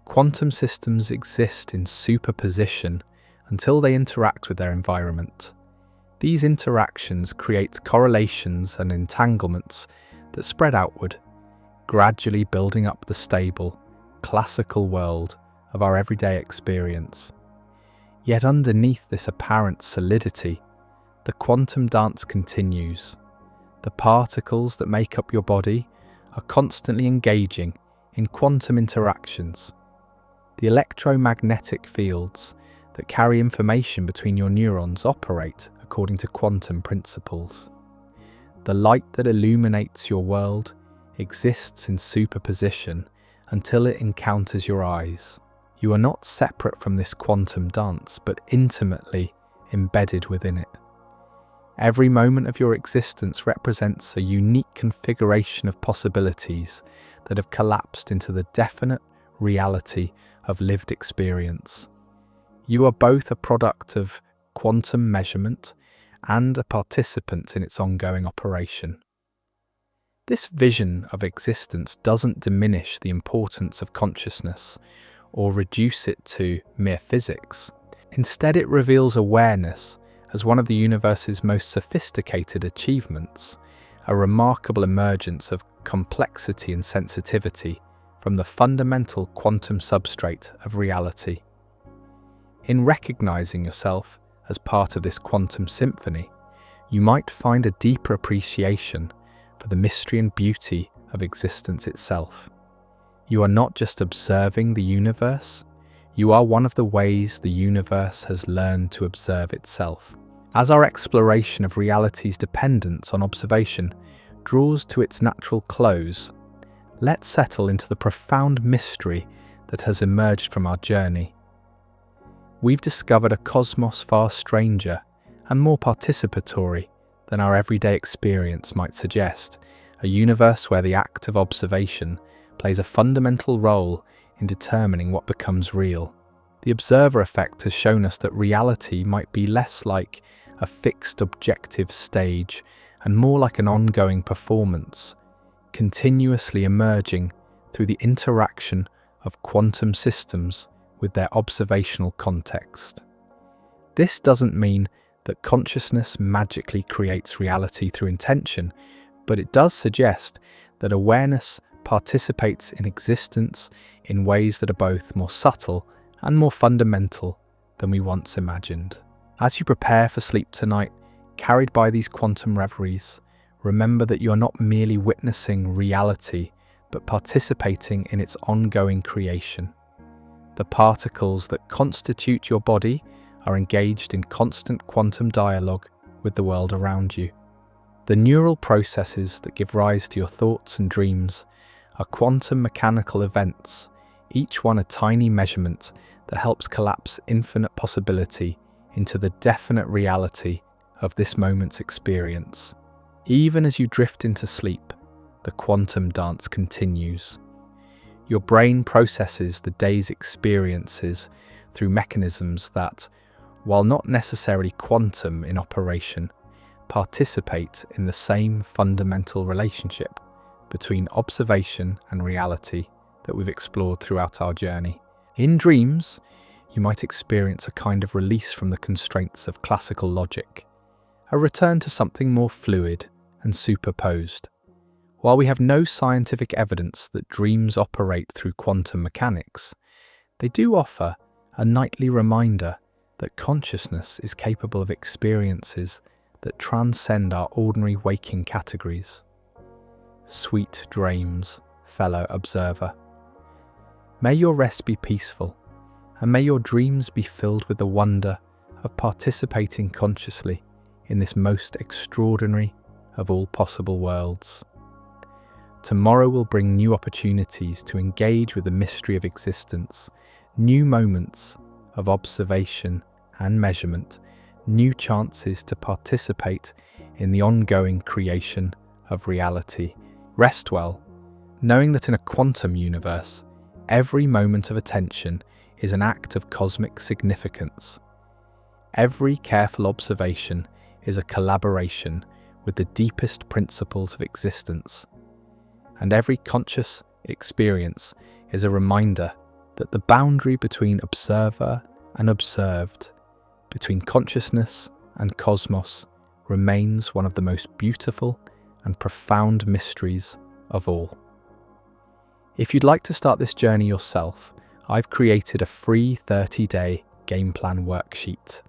Quantum systems exist in superposition until they interact with their environment. These interactions create correlations and entanglements that spread outward, gradually building up the stable, classical world of our everyday experience. Yet underneath this apparent solidity, the quantum dance continues. The particles that make up your body are constantly engaging in quantum interactions. The electromagnetic fields that carry information between your neurons operate according to quantum principles. The light that illuminates your world exists in superposition until it encounters your eyes. You are not separate from this quantum dance, but intimately embedded within it. Every moment of your existence represents a unique configuration of possibilities that have collapsed into the definite reality of lived experience. You are both a product of quantum measurement and a participant in its ongoing operation. This vision of existence doesn't diminish the importance of consciousness or reduce it to mere physics. Instead, it reveals awareness as one of the universe's most sophisticated achievements, a remarkable emergence of complexity and sensitivity from the fundamental quantum substrate of reality. In recognizing yourself as part of this quantum symphony, you might find a deeper appreciation for the mystery and beauty of existence itself. You are not just observing the universe, you are one of the ways the universe has learned to observe itself. As our exploration of reality's dependence on observation draws to its natural close, let's settle into the profound mystery that has emerged from our journey. We've discovered a cosmos far stranger and more participatory than our everyday experience might suggest, a universe where the act of observation plays a fundamental role in determining what becomes real. The observer effect has shown us that reality might be less like a fixed objective stage and more like an ongoing performance, continuously emerging through the interaction of quantum systems with their observational context. This doesn't mean that consciousness magically creates reality through intention, but it does suggest that awareness participates in existence in ways that are both more subtle and more fundamental than we once imagined. As you prepare for sleep tonight, carried by these quantum reveries, remember that you are not merely witnessing reality, but participating in its ongoing creation. The particles that constitute your body are engaged in constant quantum dialogue with the world around you. The neural processes that give rise to your thoughts and dreams are quantum mechanical events, each one a tiny measurement that helps collapse infinite possibility into the definite reality of this moment's experience. Even as you drift into sleep, the quantum dance continues. Your brain processes the day's experiences through mechanisms that, while not necessarily quantum in operation, participate in the same fundamental relationship between observation and reality that we've explored throughout our journey. In dreams, you might experience a kind of release from the constraints of classical logic, a return to something more fluid and superposed. While we have no scientific evidence that dreams operate through quantum mechanics, they do offer a nightly reminder that consciousness is capable of experiences that transcend our ordinary waking categories. Sweet dreams, fellow observer. May your rest be peaceful, and may your dreams be filled with the wonder of participating consciously in this most extraordinary of all possible worlds. Tomorrow will bring new opportunities to engage with the mystery of existence, new moments of observation and measurement, new chances to participate in the ongoing creation of reality. Rest well, knowing that in a quantum universe, every moment of attention is an act of cosmic significance. Every careful observation is a collaboration with the deepest principles of existence, and every conscious experience is a reminder that the boundary between observer and observed, between consciousness and cosmos, remains one of the most beautiful and profound mysteries of all. If you'd like to start this journey yourself, I've created a free 30-day game plan worksheet.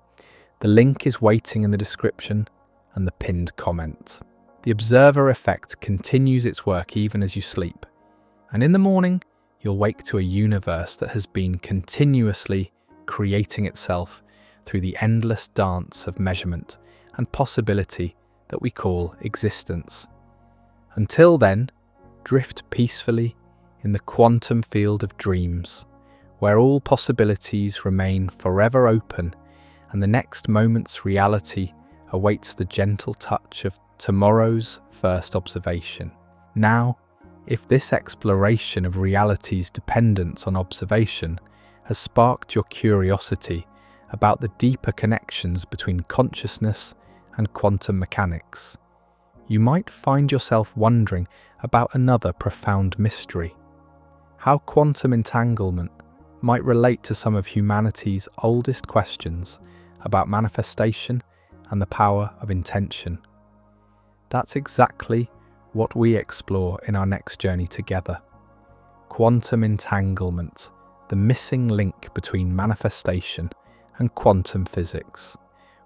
The link is waiting in the description and the pinned comment. The observer effect continues its work even as you sleep, and in the morning, you'll wake to a universe that has been continuously creating itself through the endless dance of measurement and possibility that we call existence. Until then, drift peacefully in the quantum field of dreams, where all possibilities remain forever open and the next moment's reality awaits the gentle touch of tomorrow's first observation. Now, if this exploration of reality's dependence on observation has sparked your curiosity about the deeper connections between consciousness and quantum mechanics, you might find yourself wondering about another profound mystery: how quantum entanglement might relate to some of humanity's oldest questions about manifestation and the power of intention. That's exactly what we explore in our next journey together. Quantum entanglement, the missing link between manifestation and quantum physics,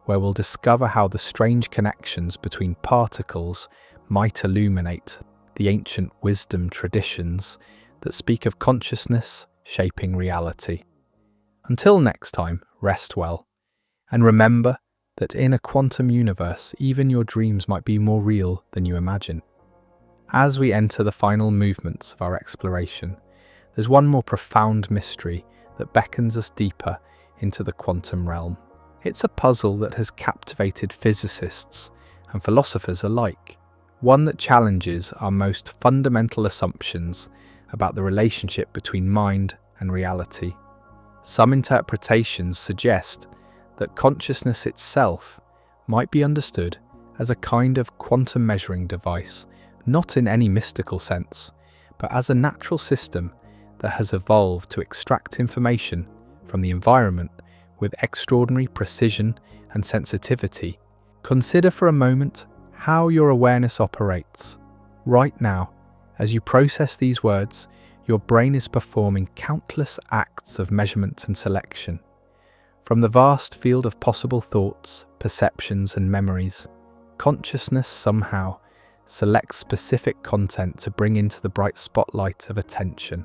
where we'll discover how the strange connections between particles might illuminate the ancient wisdom traditions that speak of consciousness shaping reality. Until next time, rest well, and remember that in a quantum universe, even your dreams might be more real than you imagine. As we enter the final movements of our exploration, there's one more profound mystery that beckons us deeper into the quantum realm. It's a puzzle that has captivated physicists and philosophers alike, one that challenges our most fundamental assumptions about the relationship between mind and reality. Some interpretations suggest that consciousness itself might be understood as a kind of quantum measuring device, not in any mystical sense, but as a natural system that has evolved to extract information from the environment with extraordinary precision and sensitivity. Consider for a moment how your awareness operates. Right now, as you process these words, your brain is performing countless acts of measurement and selection. From the vast field of possible thoughts, perceptions, and memories, consciousness somehow selects specific content to bring into the bright spotlight of attention.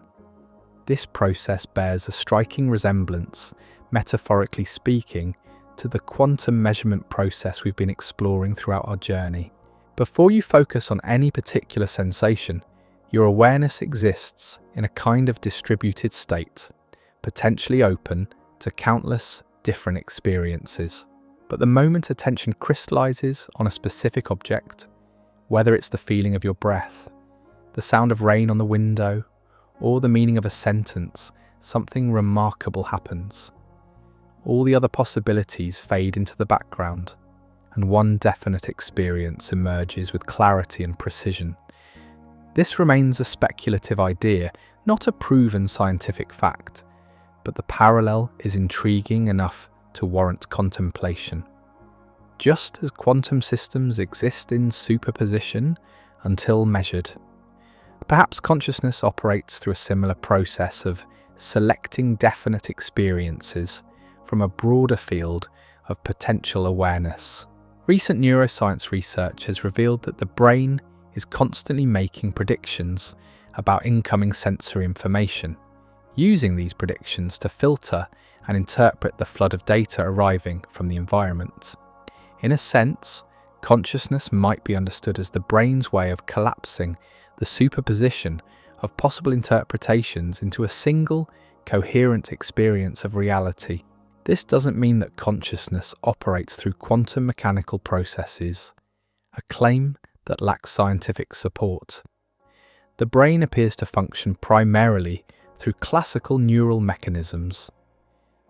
This process bears a striking resemblance, metaphorically speaking, to the quantum measurement process we've been exploring throughout our journey. Before you focus on any particular sensation, your awareness exists in a kind of distributed state, potentially open to countless different experiences. But the moment attention crystallizes on a specific object, whether it's the feeling of your breath, the sound of rain on the window, or the meaning of a sentence, something remarkable happens. All the other possibilities fade into the background, and one definite experience emerges with clarity and precision. This remains a speculative idea, not a proven scientific fact, but the parallel is intriguing enough to warrant contemplation. Just as quantum systems exist in superposition until measured, perhaps consciousness operates through a similar process of selecting definite experiences from a broader field of potential awareness. Recent neuroscience research has revealed that the brain is constantly making predictions about incoming sensory information, using these predictions to filter and interpret the flood of data arriving from the environment. In a sense, consciousness might be understood as the brain's way of collapsing the superposition of possible interpretations into a single, coherent experience of reality. This doesn't mean that consciousness operates through quantum mechanical processes. a claim that lacks scientific support. The brain appears to function primarily through classical neural mechanisms,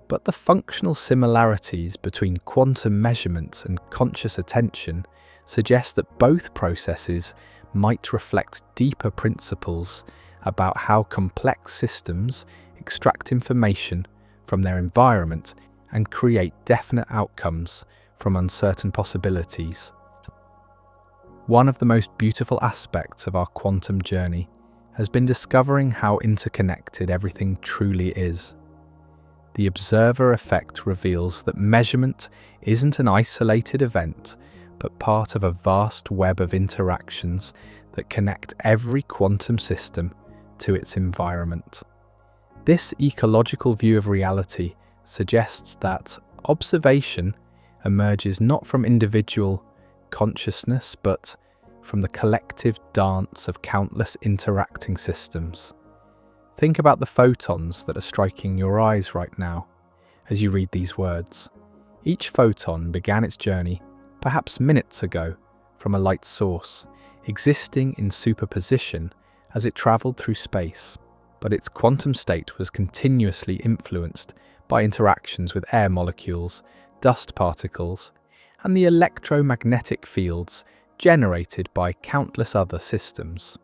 but the functional similarities between quantum measurements and conscious attention suggest that both processes might reflect deeper principles about how complex systems extract information from their environment and create definite outcomes from uncertain possibilities. One of the most beautiful aspects of our quantum journey has been discovering how interconnected everything truly is. The observer effect reveals that measurement isn't an isolated event, but part of a vast web of interactions that connect every quantum system to its environment. This ecological view of reality suggests that observation emerges not from individual consciousness, but from the collective dance of countless interacting systems. Think about the photons that are striking your eyes right now as you read these words. Each photon began its journey, perhaps minutes ago, from a light source, existing in superposition as it travelled through space, but its quantum state was continuously influenced by interactions with air molecules, dust particles, and the electromagnetic fields generated by countless other systems.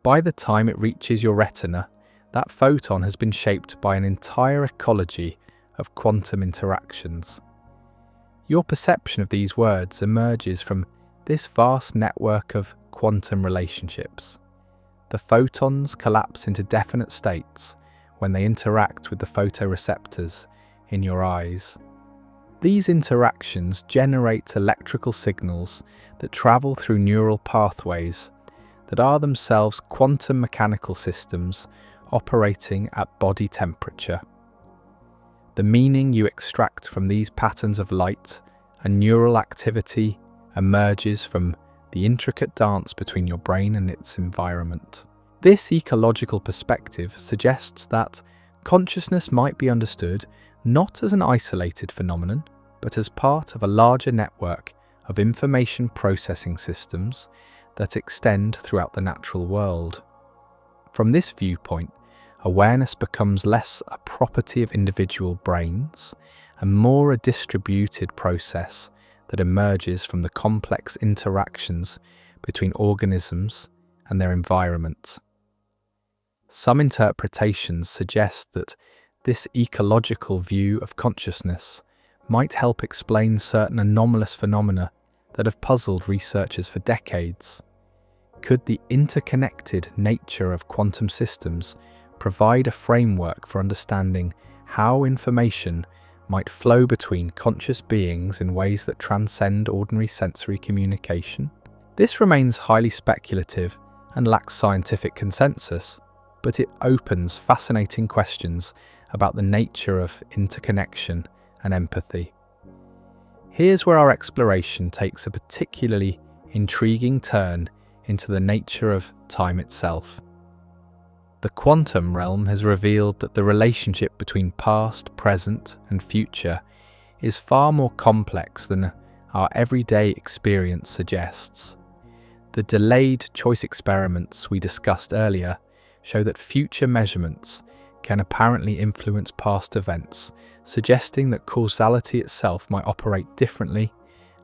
By the time it reaches your retina, that photon has been shaped by an entire ecology of quantum interactions. Your perception of these words emerges from this vast network of quantum relationships. The photons collapse into definite states when they interact with the photoreceptors in your eyes. These interactions generate electrical signals that travel through neural pathways that are themselves quantum mechanical systems operating at body temperature. The meaning you extract from these patterns of light and neural activity emerges from the intricate dance between your brain and its environment. This ecological perspective suggests that consciousness might be understood not as an isolated phenomenon, but as part of a larger network of information processing systems that extend throughout the natural world. From this viewpoint, awareness becomes less a property of individual brains and more a distributed process that emerges from the complex interactions between organisms and their environment. Some interpretations suggest that this ecological view of consciousness might help explain certain anomalous phenomena that have puzzled researchers for decades. Could the interconnected nature of quantum systems provide a framework for understanding how information might flow between conscious beings in ways that transcend ordinary sensory communication? This remains highly speculative and lacks scientific consensus, but it opens fascinating questions about the nature of interconnection and empathy. Here's where our exploration takes a particularly intriguing turn into the nature of time itself. The quantum realm has revealed that the relationship between past, present, and future is far more complex than our everyday experience suggests. The delayed choice experiments we discussed earlier show that future measurements can apparently influence past events, suggesting that causality itself might operate differently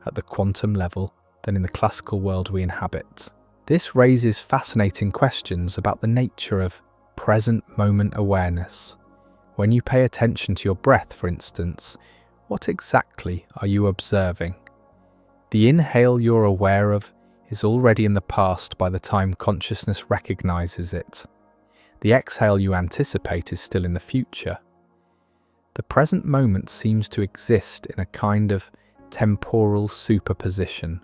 at the quantum level than in the classical world we inhabit. This raises fascinating questions about the nature of present moment awareness. When you pay attention to your breath, for instance, what exactly are you observing? The inhale you're aware of is already in the past by the time consciousness recognizes it. The exhale you anticipate is still in the future. The present moment seems to exist in a kind of temporal superposition,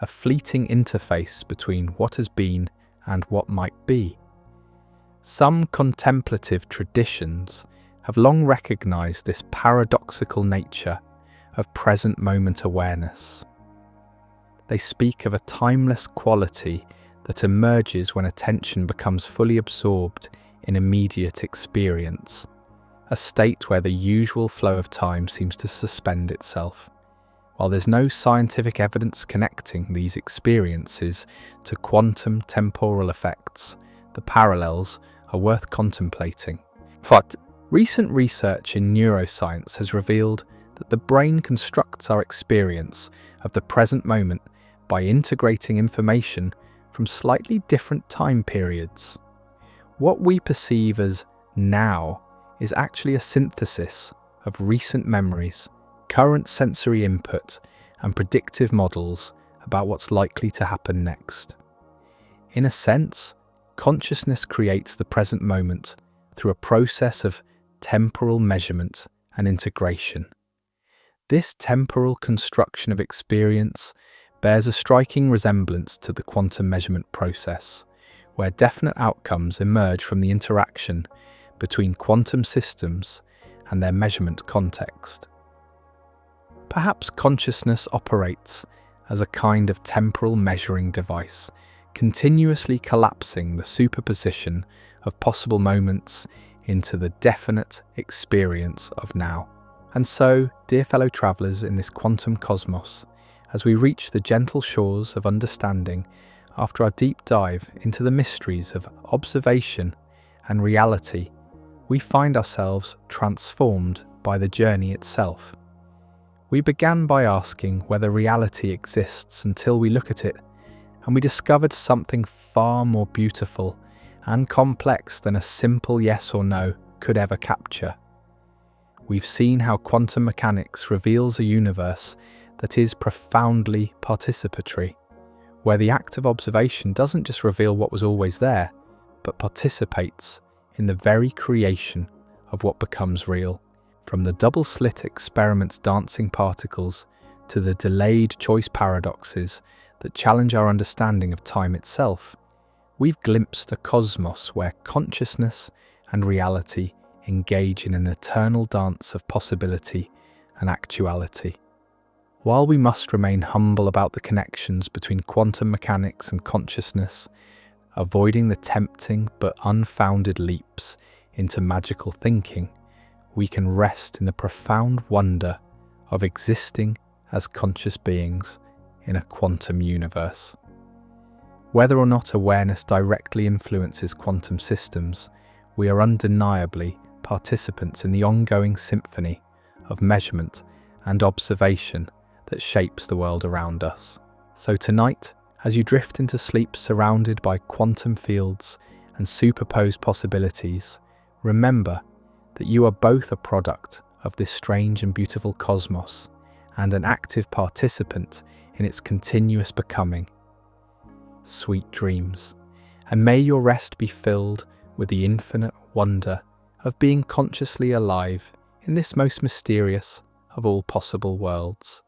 a fleeting interface between what has been and what might be. Some contemplative traditions have long recognized this paradoxical nature of present moment awareness. They speak of a timeless quality that emerges when attention becomes fully absorbed in immediate experience, a state where the usual flow of time seems to suspend itself. While there's no scientific evidence connecting these experiences to quantum temporal effects, the parallels are worth contemplating. But recent research in neuroscience has revealed that the brain constructs our experience of the present moment by integrating information from slightly different time periods. What we perceive as now is actually a synthesis of recent memories, current sensory input, and predictive models about what's likely to happen next. In a sense, consciousness creates the present moment through a process of temporal measurement and integration. This temporal construction of experience bears a striking resemblance to the quantum measurement process, where definite outcomes emerge from the interaction between quantum systems and their measurement context. Perhaps consciousness operates as a kind of temporal measuring device, continuously collapsing the superposition of possible moments into the definite experience of now. And so, dear fellow travellers in this quantum cosmos, as we reach the gentle shores of understanding after our deep dive into the mysteries of observation and reality, we find ourselves transformed by the journey itself. We began by asking whether reality exists until we look at it, and we discovered something far more beautiful and complex than a simple yes or no could ever capture. We've seen how quantum mechanics reveals a universe that is profoundly participatory, where the act of observation doesn't just reveal what was always there, but participates in the very creation of what becomes real. From the double-slit experiment's dancing particles to the delayed choice paradoxes that challenge our understanding of time itself, we've glimpsed a cosmos where consciousness and reality engage in an eternal dance of possibility and actuality. While we must remain humble about the connections between quantum mechanics and consciousness, avoiding the tempting but unfounded leaps into magical thinking, we can rest in the profound wonder of existing as conscious beings in a quantum universe. Whether or not awareness directly influences quantum systems, we are undeniably participants in the ongoing symphony of measurement and observation that shapes the world around us. So tonight, as you drift into sleep surrounded by quantum fields and superposed possibilities, remember that you are both a product of this strange and beautiful cosmos and an active participant in its continuous becoming. Sweet dreams, and may your rest be filled with the infinite wonder of being consciously alive in this most mysterious of all possible worlds.